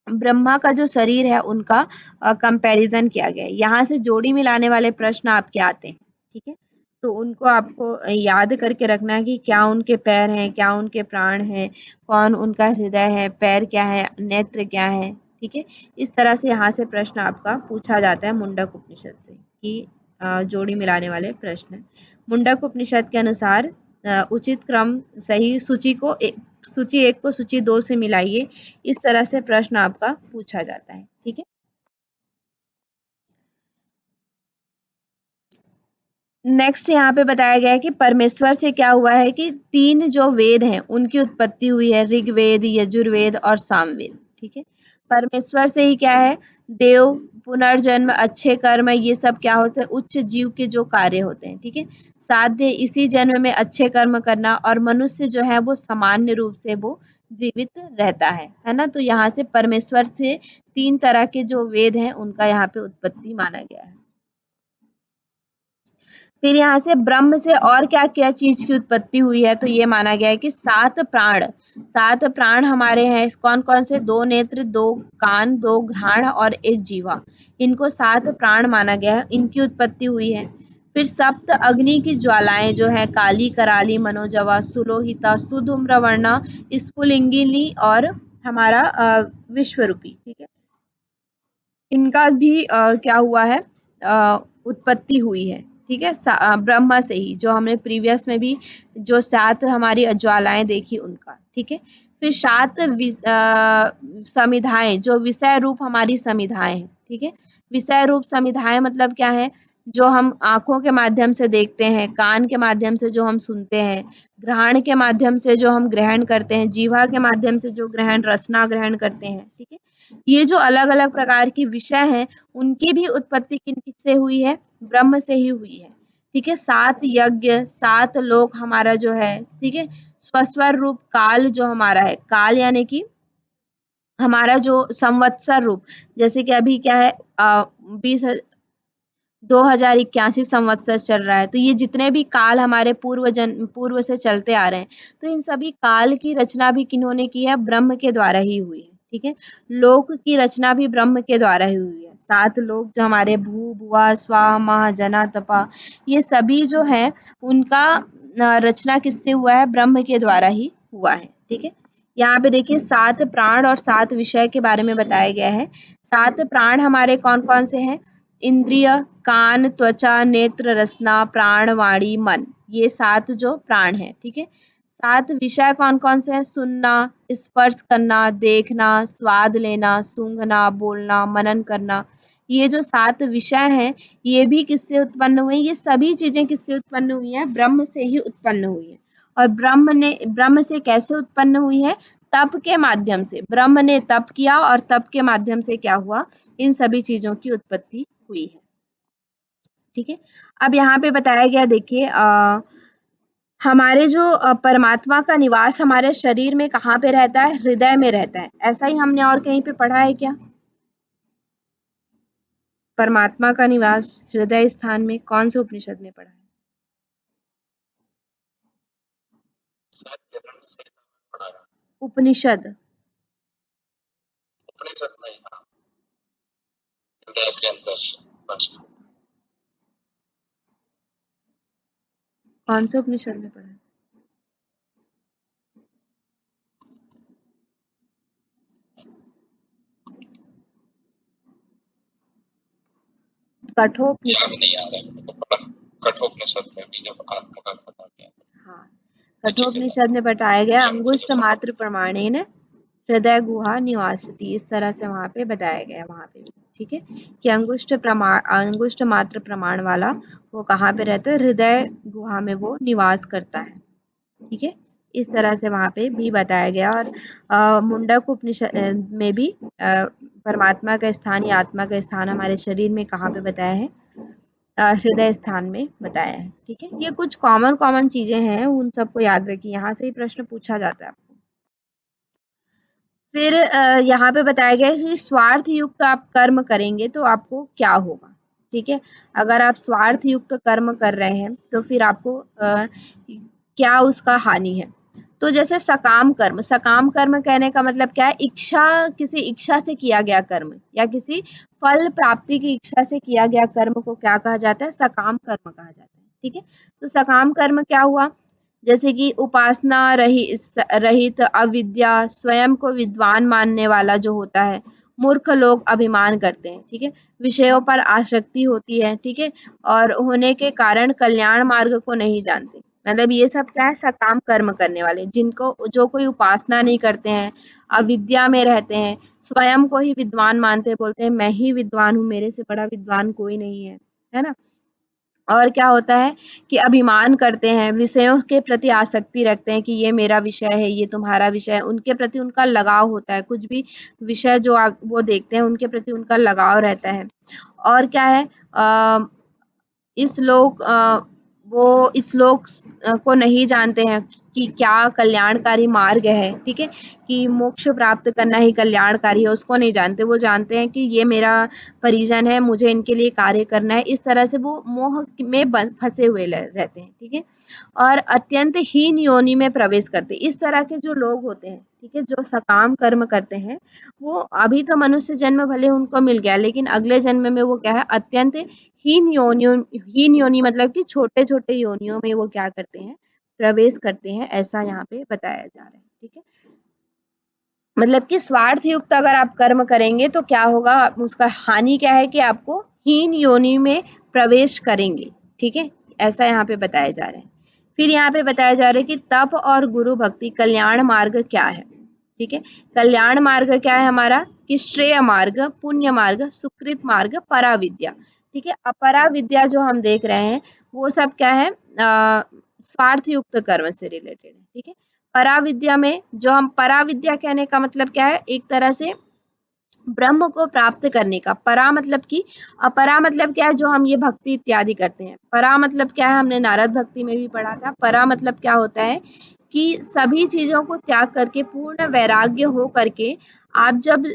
ब्रह्मा का जो शरीर है उनका कंपैरिजन किया गया है। यहाँ से जोड़ी मिलाने वाले प्रश्न आपके आते हैं, ठीक है। तो उनको आपको याद करके रखना है कि क्या उनके पैर हैं, क्या उनके प्राण हैं, कौन उनका हृदय है, पैर क्या है, नेत्र क्या है, ठीक है। इस तरह से यहाँ से प्रश्न आपका पूछा जाता है मुंडक उपनिषद से, कि जोड़ी मिलाने वाले प्रश्न। मुंडक उपनिषद के अनुसार उचित क्रम सही, सूची 1 को सूची 2 से मिलाइए, इस तरह से प्रश्न आपका पूछा जाता है, ठीक है। नेक्स्ट यहाँ पे बताया गया है कि परमेश्वर से क्या हुआ है, कि 3 जो वेद हैं उनकी उत्पत्ति हुई है, ऋग्वेद, यजुर्वेद और सामवेद, ठीक है। परमेश्वर से ही क्या है, देव, पुनर्जन्म, अच्छे कर्म, ये सब क्या होते हैं, उच्च जीव के जो कार्य होते हैं, ठीक है। साध्य, इसी जन्म में अच्छे कर्म करना, और मनुष्य जो है वो सामान्य रूप से वो जीवित रहता है ना। तो यहाँ से परमेश्वर से 3 तरह के जो वेद हैं उनका यहाँ पे उत्पत्ति माना गया है। फिर यहाँ से ब्रह्म से और क्या-क्या चीज की उत्पत्ति हुई है, तो ये माना गया है कि 7 प्राण, 7 प्राण हमारे हैं, कौन-कौन से, 2 नेत्र, 2 कान, 2 घ्राण और 1 जीवा, इनको 7 प्राण माना गया है, इनकी उत्पत्ति हुई है। फिर सप्त अग्नि की ज्वालाएं जो है, काली, कराली, मनोजवा, सुलोहिता, सुधूम्रवर्णा, स्फुलिंगिनी और हमारा विश्वरूपी, ठीक है। इनका भी क्या हुआ है, उत्पत्ति हुई है, ठीक है, ब्रह्मा से ही, जो हमने प्रीवियस में भी जो 7 हमारी ज्वालाएं देखी उनका, ठीक है। फिर 7 समिधाएं, जो विषय रूप हमारी समिधाएं हैं, ठीक है। विषय रूप समिधाएं मतलब क्या है, जो हम आंखों के माध्यम से देखते हैं, कान के माध्यम से जो हम सुनते हैं, घ्राण के माध्यम से जो हम ग्रहण करते हैं, जीवा के माध्यम से जो ग्रहण, रसना ग्रहण करते हैं, ठीक है। ये जो अलग-अलग प्रकार की विषय हैं, उनकी भी उत्पत्ति किससे हुई है, ब्रह्म से ही हुई है, ठीक है। 7 यज्ञ, 7 लोक हमारा जो है, ठीक है। स्वस्वर रूप काल जो हमारा है, काल यानी कि हमारा जो संवत्सर रूप, जैसे कि अभी क्या है, 20 2081 संवत्सर चल रहा है, तो ये जितने भी काल हमारे पूर्व से चलते आ रहे हैं, तो इन सभी काल की रचना भी किन्होंने की है, ब्रह्म के द्वारा ही हुई है, ठीक है। लोक की रचना भी ब्रह्म के द्वारा ही हुई है। 7 लोक जो हमारे भू, भुवा, स्वाहा, महा, जना, तपा, ये सभी जो है उनका रचना किससे हुआ है, ब्रह्म के द्वारा ही हुआ है, ठीक है। यहाँ पे देखिए 7 प्राण और 7 विषय के बारे में बताया गया है। 7 प्राण हमारे कौन-कौन से हैं, इंद्रिय, कान, त्वचा, नेत्र, रसना, प्राण, वाणी, मन, ये 7 जो प्राण हैं, ठीक है। 7 विषय कौन-कौन से हैं, सुनना, स्पर्श करना, देखना, स्वाद लेना, सूंघना, बोलना, मनन करना, ये जो 7 विषय हैं, ये भी किससे उत्पन्न हुए हैं, ये सभी चीजें किससे उत्पन्न हुई हैं, ब्रह्म से ही उत्पन्न हुई हैं। और ब्रह्म से कैसे उत्पन्न हुई है, तप के माध्यम से, ब्रह्म ने तप किया और तप के माध्यम से क्या हुआ, इन सभी चीजों की उत्पत्ति हुई है, ठीक है। अब यहाँ पे बताया गया, देखिए हमारे जो परमात्मा का निवास हमारे शरीर में कहाँ पे रहता है, हृदय में रहता है, ऐसा ही हमने और कहीं पे पढ़ा है क्या, परमात्मा का निवास हृदय स्थान में कौन से उपनिषद में पढ़ा है,
शायद जन्म से पढ़ा है।
उपनिषद,
उपनिषद में, हाँ, हृदय के अंदर। अच्छा,
कौन से उपनिषद में पढ़ा है, कठोपनिषद।
याद नहीं आ रहा है मुझे, तो कठोपनिषद में भी जब आत्मा का बता दिया।
हाँ,
नचिकेता,
कठोपनिषद में बताया गया
जन्म से जो
अंगुष्ठ
सफल।
मात्र प्रमाणेन हृदय गुहा निवासती, इस तरह से वहां पे बताया गया वहां पे भी। ठीक है, कि अंगुष्ठ मात्र प्रमाण वाला वो कहाँ पे रहता है, हृदय गुहा में वो निवास करता है। ठीक है, इस तरह से वहां पे भी बताया गया। और मुंडक उपनिषद में भी परमात्मा का स्थान या आत्मा का स्थान हमारे शरीर में कहाँ पे बताया है, हृदय स्थान में बताया है। ठीक है, ये कुछ कॉमन कॉमन चीजें हैं, उन सबको याद रखिए, यहाँ से ही प्रश्न पूछा जाता है आपको। फिर यहाँ पे बताया गया है कि स्वार्थ युक्त आप कर्म करेंगे तो आपको क्या होगा। ठीक है, अगर आप स्वार्थ युक्त कर्म कर रहे हैं तो फिर आपको क्या उसका हानि है। तो जैसे सकाम कर्म कहने का मतलब क्या है, किसी इच्छा से किया गया कर्म या किसी फल प्राप्ति की इच्छा से किया गया कर्म को क्या कहा जाता है, सकाम कर्म कहा जाता है। ठीक है, तो सकाम कर्म क्या हुआ, जैसे कि उपासना रहित अविद्या, स्वयं को विद्वान मानने वाला जो होता है, मूर्ख लोग अभिमान करते हैं। ठीक है, विषयों पर आसक्ति होती है। ठीक है, और होने के कारण कल्याण मार्ग को नहीं जानते। मतलब ये सब क्या है, सकाम कर्म करने वाले, जिनको जो कोई उपासना नहीं करते हैं, अविद्या में रहते हैं, स्वयं को ही विद्वान मानते हैं, बोलते हैं मैं ही विद्वान हूँ, मेरे से बड़ा विद्वान कोई नहीं है ना। और क्या होता है कि अभिमान करते हैं, विषयों के प्रति आसक्ति रखते हैं कि ये मेरा विषय है, ये तुम्हारा विषय है, उनके प्रति उनका लगाव होता है, कुछ भी विषय जो आप वो देखते हैं उनके प्रति उनका लगाव रहता है। और क्या है, इस लोक वो इस लोक को नहीं जानते हैं कि क्या कल्याणकारी मार्ग है। ठीक है, कि मोक्ष प्राप्त करना ही कल्याणकारी है, उसको नहीं जानते। वो जानते हैं कि ये मेरा परिजन है, मुझे इनके लिए कार्य करना है, इस तरह से वो मोह में फंसे हुए रहते हैं। ठीक है, और अत्यंत हीन योनि में प्रवेश करते हैं। इस तरह के जो लोग होते हैं, ठीक है, जो सकाम कर्म करते हैं, वो अभी तो मनुष्य जन्म भले उनको मिल गया, लेकिन अगले जन्म में वो क्या है, अत्यंत हीन योनि मतलब कि छोटे छोटे योनियों में वो क्या करते हैं, प्रवेश करते हैं, ऐसा यहाँ पे बताया जा रहा है। ठीक है, मतलब कि स्वार्थ युक्त अगर आप कर्म करेंगे तो क्या होगा, उसका हानि क्या है कि आपको हीन योनि में प्रवेश करेंगे। ठीक है, ऐसा यहाँ पे बताया जा रहा है। फिर यहाँ पे बताया जा रहा है कि तप और गुरु भक्ति कल्याण मार्ग क्या है। ठीक है, कल्याण मार्ग क्या है हमारा, कि श्रेय मार्ग, पुण्य मार्ग, सुकृत मार्ग, पराविद्या। ठीक है, अपरा विद्या जो हम देख रहे हैं वो सब क्या है, स्वार्थ युक्त कर्म से रिलेटेड है। ठीक है, पराविद्या में जो हम, पराविद्या कहने का मतलब क्या है, एक तरह से ब्रह्म को प्राप्त करने का। परा मतलब कि, अपरा मतलब क्या है, जो हम ये भक्ति इत्यादि करते हैं। परा मतलब क्या है, हमने नारद भक्ति में भी पढ़ा था। परा मतलब क्या होता है कि सभी चीजों को त्याग करके पूर्ण वैराग्य हो करके आप जब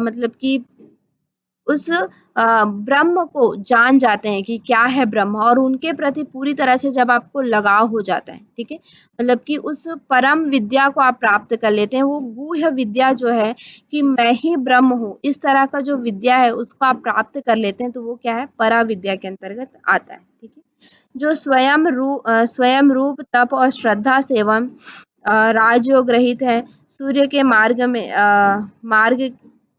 मतलब कि उस ब्रह्म को जान जाते हैं कि क्या है ब्रह्म, और उनके प्रति पूरी तरह से जब आपको लगाव हो जाता है। ठीक है, मतलब कि उस परम विद्या को आप प्राप्त कर लेते हैं, वो गूढ़ विद्या जो है कि मैं ही ब्रह्म हूँ, इस तरह का जो विद्या है उसको आप प्राप्त कर लेते हैं, तो वो क्या है, परा विद्या के अंतर्गत आता है। ठीक है, जो स्वयं रूप तप और श्रद्धा से एवं राजयोग रहित है, सूर्य के मार्ग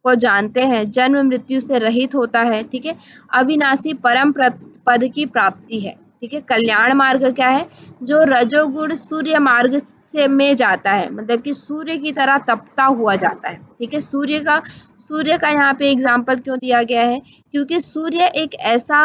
को जानते हैं, जन्म मृत्यु से रहित होता है। ठीक है, अविनाशी परम पद की प्राप्ति है। ठीक है, कल्याण मार्ग क्या है, जो रजोगुण सूर्य मार्ग से में जाता है, मतलब कि सूर्य की तरह तपता हुआ जाता है। ठीक है, सूर्य का यहाँ पे एग्जाम्पल क्यों दिया गया है, क्योंकि सूर्य एक ऐसा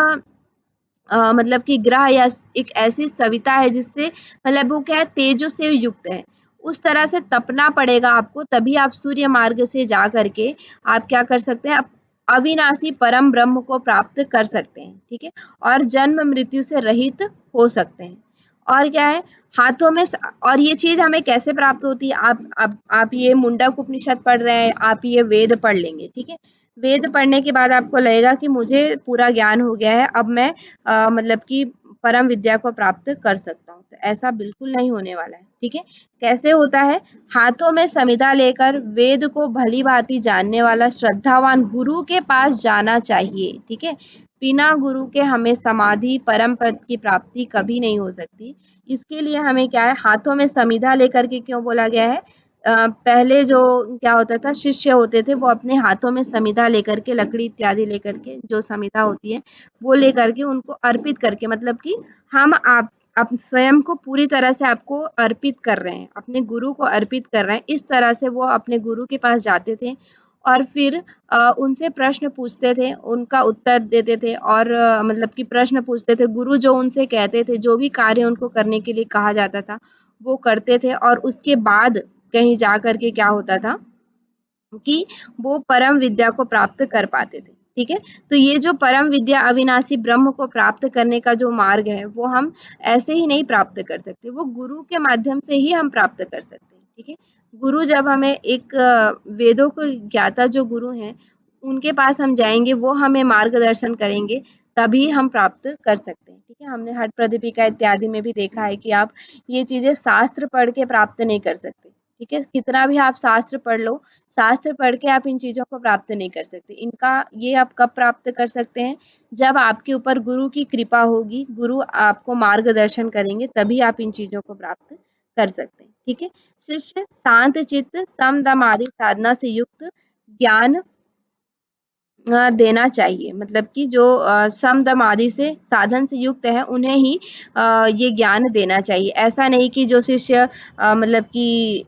मतलब कि ग्रह या एक ऐसी सविता है जिससे, मतलब वो क्या है, तेजो से युक्त है। उस तरह से तपना पड़ेगा आपको, तभी आप सूर्य मार्ग से जा करके आप क्या कर सकते हैं, आप अविनाशी परम ब्रह्म को प्राप्त कर सकते हैं। ठीक है, और जन्म मृत्यु से रहित हो सकते हैं। और क्या है, हाथों में और ये चीज हमें कैसे प्राप्त होती है, आप ये मुंडक उपनिषद पढ़ रहे हैं, आप ये वेद पढ़ लेंगे। ठीक है, वेद पढ़ने के बाद आपको लगेगा कि मुझे पूरा ज्ञान हो गया है, अब मैं मतलब कि परम विद्या को प्राप्त कर सकता हूँ, तो ऐसा बिल्कुल नहीं होने वाला है। ठीक है, कैसे होता है, हाथों में समिधा लेकर वेद को भली भांति जानने वाला श्रद्धावान गुरु के पास जाना चाहिए। ठीक है, बिना गुरु के हमें समाधि परम पद की प्राप्ति कभी नहीं हो सकती। इसके लिए हमें क्या है, हाथों में समिधा लेकर के क्यों बोला गया है, पहले जो क्या होता था, शिष्य होते थे वो अपने हाथों में समिधा लेकर के, लकड़ी इत्यादि लेकर के, जो समिधा होती है वो लेकर के उनको अर्पित करके, मतलब कि हम आप स्वयं को पूरी तरह से आपको अर्पित कर रहे हैं, अपने गुरु को अर्पित कर रहे हैं, इस तरह से वो अपने गुरु के पास जाते थे और फिर उनसे प्रश्न पूछते थे, उनका उत्तर देते थे और मतलब कि प्रश्न पूछते थे, गुरु जो उनसे कहते थे, जो भी कार्य उनको करने के लिए कहा जाता था वो करते थे और उसके बाद कहीं जा कर के क्या होता था कि वो परम विद्या को प्राप्त कर पाते थे। ठीक है, तो ये जो परम विद्या अविनाशी ब्रह्म को प्राप्त करने का जो मार्ग है वो हम ऐसे ही नहीं प्राप्त कर सकते, वो गुरु के माध्यम से ही हम प्राप्त कर सकते हैं। ठीक है, गुरु जब हमें एक वेदों को ज्ञाता जो गुरु हैं उनके पास हम जाएंगे, वो हमें मार्गदर्शन करेंगे, तभी हम प्राप्त कर सकते हैं। ठीक है, हमने हठ प्रदीपिका इत्यादि में भी देखा है कि आप ये चीजें शास्त्र पढ़ के प्राप्त नहीं कर सकते। ठीक है, कितना भी आप शास्त्र पढ़ लो, शास्त्र पढ़ के आप इन चीज़ों को प्राप्त नहीं कर सकते। इनका ये आप कब प्राप्त कर सकते हैं, जब आपके ऊपर गुरु की कृपा होगी, गुरु आपको मार्गदर्शन करेंगे, तभी आप इन चीज़ों को प्राप्त कर सकते हैं। ठीक है, शिष्य शांत चित्त, सम दम आदि साधना से युक्त ज्ञान देना चाहिए, मतलब कि जो सम दम आदि से साधन से युक्त है उन्हें ही ये ज्ञान देना चाहिए। ऐसा नहीं कि जो शिष्य मतलब कि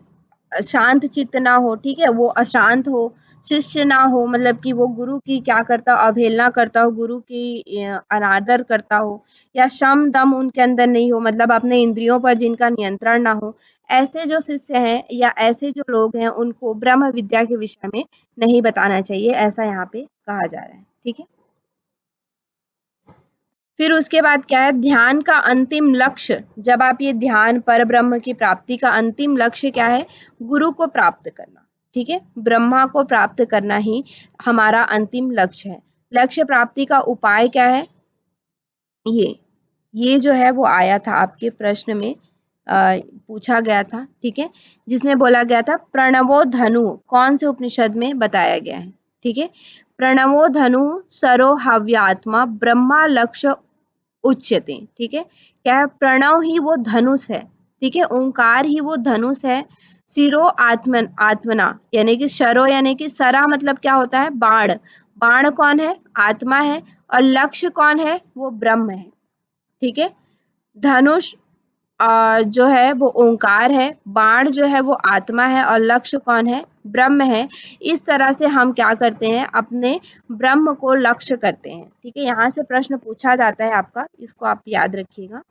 शांत चित्त ना हो, ठीक है, वो अशांत हो, शिष्य ना हो, मतलब कि वो गुरु की क्या करता, अवहेलना करता हो, गुरु की अनादर करता हो, या शम दम उनके अंदर नहीं हो, मतलब अपने इंद्रियों पर जिनका नियंत्रण ना हो, ऐसे जो शिष्य हैं या ऐसे जो लोग हैं उनको ब्रह्म विद्या के विषय में नहीं बताना चाहिए, ऐसा यहाँ पे कहा जा रहा है। ठीक है, फिर उसके बाद क्या है, ध्यान का अंतिम लक्ष्य, जब आप ये ध्यान पर ब्रह्म की प्राप्ति का अंतिम लक्ष्य क्या है, गुरु को प्राप्त करना। ठीक है, ब्रह्मा को प्राप्त करना ही हमारा अंतिम लक्ष्य है। लक्ष्य प्राप्ति का उपाय क्या है, ये ये जो है वो आया था आपके प्रश्न में, पूछा गया था। ठीक है, जिसमें बोला गया था प्रणवो धनु, कौन से उपनिषद में बताया गया है। ठीक है, प्रणवो धनु सरो हव्यात्मा ब्रह्मा लक्ष्य उच्यते। ठीक है, क्या है, प्रणव ही वो धनुष है। ठीक है, ओंकार ही वो धनुष है। सिरो आत्मन आत्मना, यानी कि शरो यानी कि सरा मतलब क्या होता है, बाण, बाण कौन है, आत्मा है, और लक्ष्य कौन है, वो ब्रह्म है। ठीक है, धनुष जो है वो ओंकार है, बाण जो है वो आत्मा है, और लक्ष्य कौन है, ब्रह्म है। इस तरह से हम क्या करते हैं, अपने ब्रह्म को लक्ष्य करते हैं। ठीक है, यहाँ से प्रश्न पूछा जाता है आपका, इसको आप याद रखिएगा।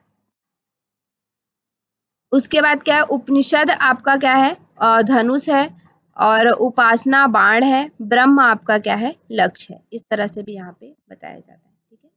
उसके बाद क्या है, उपनिषद आपका क्या है, धनुष है, और उपासना बाण है, ब्रह्म आपका क्या है, लक्ष्य है। इस तरह से भी यहाँ पे बताया जाता है। ठीक है,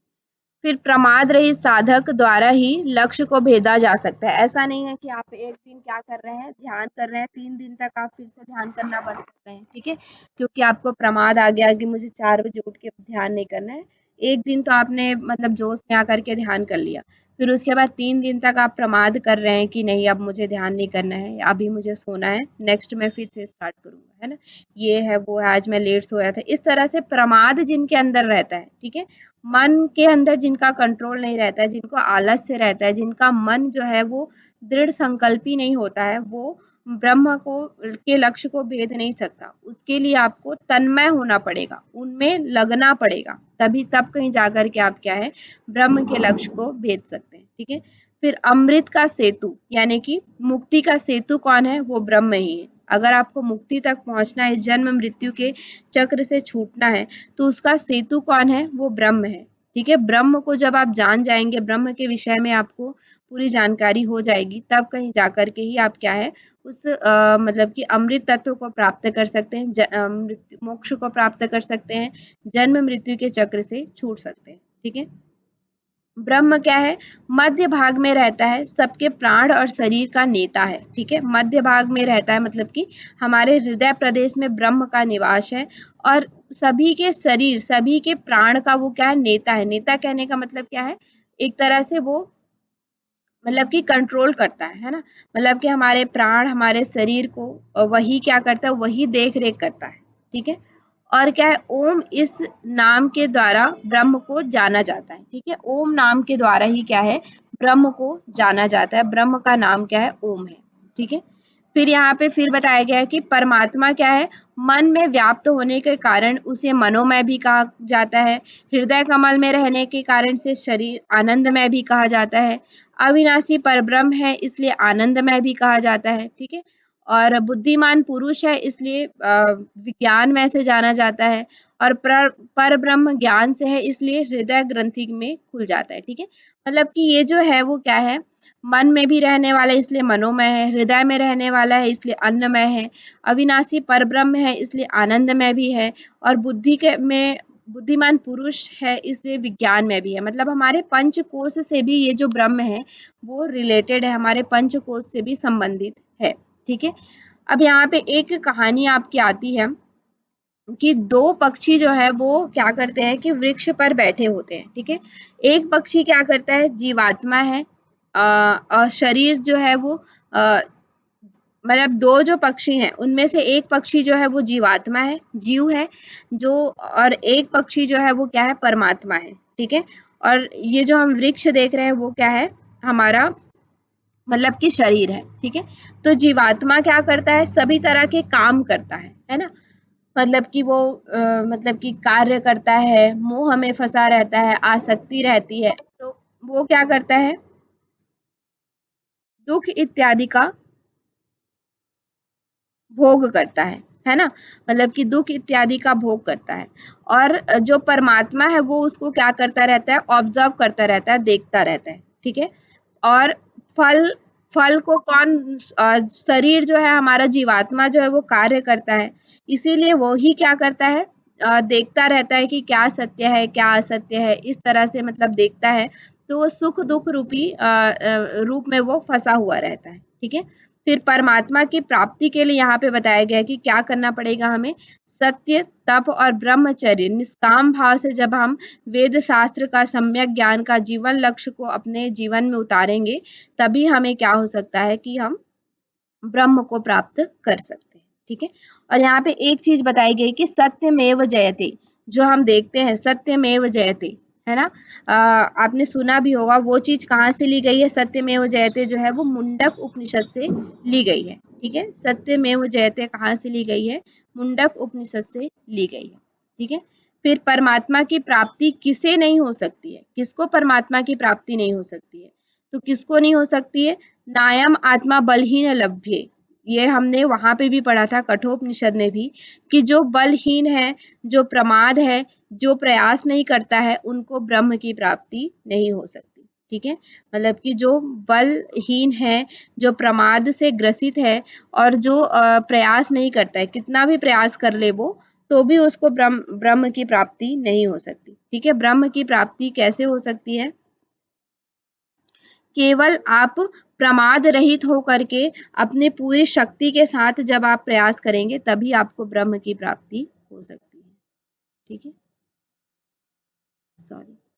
फिर प्रमाद रहित साधक द्वारा ही लक्ष्य को भेदा जा सकता है। ऐसा नहीं है कि आप एक दिन क्या कर रहे हैं, ध्यान कर रहे हैं, 3 दिन तक आप फिर से ध्यान करना बंद कर रहे हैं। ठीक है, क्योंकि आपको प्रमाद आ गया कि मुझे 4 बजे उठ के ध्यान नहीं करना है। एक दिन तो आपने मतलब जोश में आकर के ध्यान कर लिया, फिर उसके बाद 3 दिन तक आप प्रमाद कर रहे हैं कि नहीं अब मुझे ध्यान नहीं करना है, अभी मुझे सोना है, नेक्स्ट में फिर से स्टार्ट करूंगा, है ना, ये है वो है, आज मैं लेट सोया था। इस तरह से प्रमाद जिनके अंदर रहता है, ठीक है, मन के अंदर जिनका कंट्रोल नहीं रहता है, जिनको आलस्य रहता है, जिनका मन जो है वो दृढ़ संकल्पी नहीं होता है, वो ब्रह्म को के लक्ष्य को भेद नहीं सकता। उसके लिए आपको तन्मय होना पड़ेगा, उनमें लगना पड़ेगा, तभी तब कहीं जाकर के आप क्या है, ब्रह्म के लक्ष्य को भेद सकते हैं। ठीक है, फिर अमृत का सेतु यानी कि मुक्ति का सेतु कौन है, वो ब्रह्म ही है। अगर आपको मुक्ति तक पहुंचना है, जन्म मृत्यु के चक्र से छूटना है, तो उसका सेतु कौन है, वो ब्रह्म है। ठीक है, ब्रह्म को जब आप जान जाएंगे, ब्रह्म के विषय में आपको पूरी जानकारी हो जाएगी, तब कहीं जाकर के ही आप क्या है, उस मतलब कि अमृत तत्व को प्राप्त कर सकते हैं, मोक्ष को प्राप्त कर सकते हैं, जन्म मृत्यु के चक्र से छूट सकते हैं। ठीक है, ब्रह्म क्या है, मध्य भाग में रहता है, सबके प्राण और शरीर का नेता है। ठीक है, मध्य भाग में रहता है, मतलब कि हमारे हृदय प्रदेश में ब्रह्म का निवास है, और सभी के शरीर, सभी के प्राण का वो क्या है, नेता है। नेता कहने का मतलब क्या है, एक तरह से वो मतलब कि कंट्रोल करता है ना, मतलब कि हमारे प्राण, हमारे शरीर को वही क्या करता है, वही देख रेख करता है। ठीक है, और क्या है, ओम इस नाम के द्वारा ब्रह्म को जाना जाता है। ठीक है, ओम नाम के द्वारा ही क्या है, ब्रह्म को जाना जाता है, ब्रह्म का नाम क्या है, ओम है। ठीक है, फिर यहाँ पे फिर बताया गया है कि परमात्मा क्या है, मन में व्याप्त होने के कारण उसे मनोमय भी कहा जाता है, हृदय कमल में रहने के कारण से शरीर आनंदमय भी कहा जाता है, अविनाशी परब्रह्म है इसलिए आनंदमय भी कहा जाता है, ठीक है। और बुद्धिमान पुरुष है इसलिए विज्ञानमय से जाना जाता है, और पर ब्रह्म ज्ञान से है इसलिए हृदय ग्रंथि में खुल जाता है, ठीक है। मतलब कि ये जो है वो क्या है, मन में भी रहने वाला है इसलिए मनोमय है, हृदय में रहने वाला है इसलिए अन्नमय है, अविनाशी परब्रह्म है इसलिए आनंदमय भी है, और बुद्धि के में बुद्धिमान पुरुष है इसलिए विज्ञान में भी है। मतलब हमारे पंचकोश से भी ये जो ब्रह्म है वो रिलेटेड है, हमारे पंचकोश से भी संबंधित है, ठीक है। अब यहाँ पे एक कहानी आपकी आती है कि दो पक्षी जो है वो क्या करते हैं कि वृक्ष पर बैठे होते हैं, ठीक है। एक पक्षी क्या करता है, जीवात्मा है, और शरीर जो है वो मतलब दो जो पक्षी हैं उनमें से एक पक्षी जो है वो जीवात्मा है, जीव है जो, और एक पक्षी जो है वो क्या है, परमात्मा है, ठीक है। और ये जो हम वृक्ष देख रहे हैं वो क्या है, हमारा मतलब कि शरीर है, ठीक है। तो जीवात्मा क्या करता है, सभी तरह के काम करता है ना। मतलब कि वो मतलब कि कार्य करता है, मोह में फंसा रहता है, आसक्ति रहती है, तो वो क्या करता है, दुख इत्यादि का भोग करता है ना। मतलब कि दुख इत्यादि का भोग करता है। और जो परमात्मा है वो उसको क्या करता रहता है, ऑब्जर्व करता रहता है, देखता रहता है, ठीक है। और फल फल को कौन शरीर जो है हमारा जीवात्मा जो है वो कार्य करता है, इसीलिए वो ही क्या करता है, देखता रहता है कि क्या सत्य है क्या असत्य है, इस तरह से मतलब देखता है। तो वो सुख दुख रूपी रूप में वो फंसा हुआ रहता है, ठीक है। फिर परमात्मा की प्राप्ति के लिए यहाँ पे बताया गया है कि क्या करना पड़ेगा हमें, सत्य तप और ब्रह्मचर्य निष्काम भाव से जब हम वेद शास्त्र का सम्यक ज्ञान का जीवन लक्ष्य को अपने जीवन में उतारेंगे, तभी हमें क्या हो सकता है कि हम ब्रह्म को प्राप्त कर सकते हैं, ठीक है। और यहाँ पे एक चीज बताई गई कि सत्यमेव जयते, जो हम देखते हैं सत्यमेव जयते, है ना। आपने सुना भी होगा, वो चीज कहाँ से ली गई है, सत्यमेव जयते जो है वो मुंडक उपनिषद से ली गई है, ठीक है। सत्यमेव जयते कहाँ से ली गई है, मुंडक उपनिषद से ली गई है, ठीक है। फिर परमात्मा की प्राप्ति किसे नहीं हो सकती है, किसको परमात्मा की प्राप्ति नहीं हो सकती है, तो किसको नहीं हो सकती है, नायम आत्मा बलहीन लभ्ये, ये हमने वहां पे भी पढ़ा था कठोपनिषद में भी, कि जो बलहीन है, जो प्रमाद है, जो प्रयास नहीं करता है, उनको ब्रह्म की प्राप्ति नहीं हो सकती, ठीक है। मतलब कि जो बलहीन है, जो प्रमाद से ग्रसित है, और जो प्रयास नहीं करता है, कितना भी प्रयास कर ले वो, तो भी उसको ब्रह्म ब्रह्म की प्राप्ति नहीं हो सकती, ठीक है। ब्रह्म की प्राप्ति कैसे हो सकती है, केवल आप प्रमाद रहित होकर के अपने पूरी शक्ति के साथ जब आप प्रयास करेंगे तभी आपको ब्रह्म की प्राप्ति हो सकती है, ठीक है। सॉरी।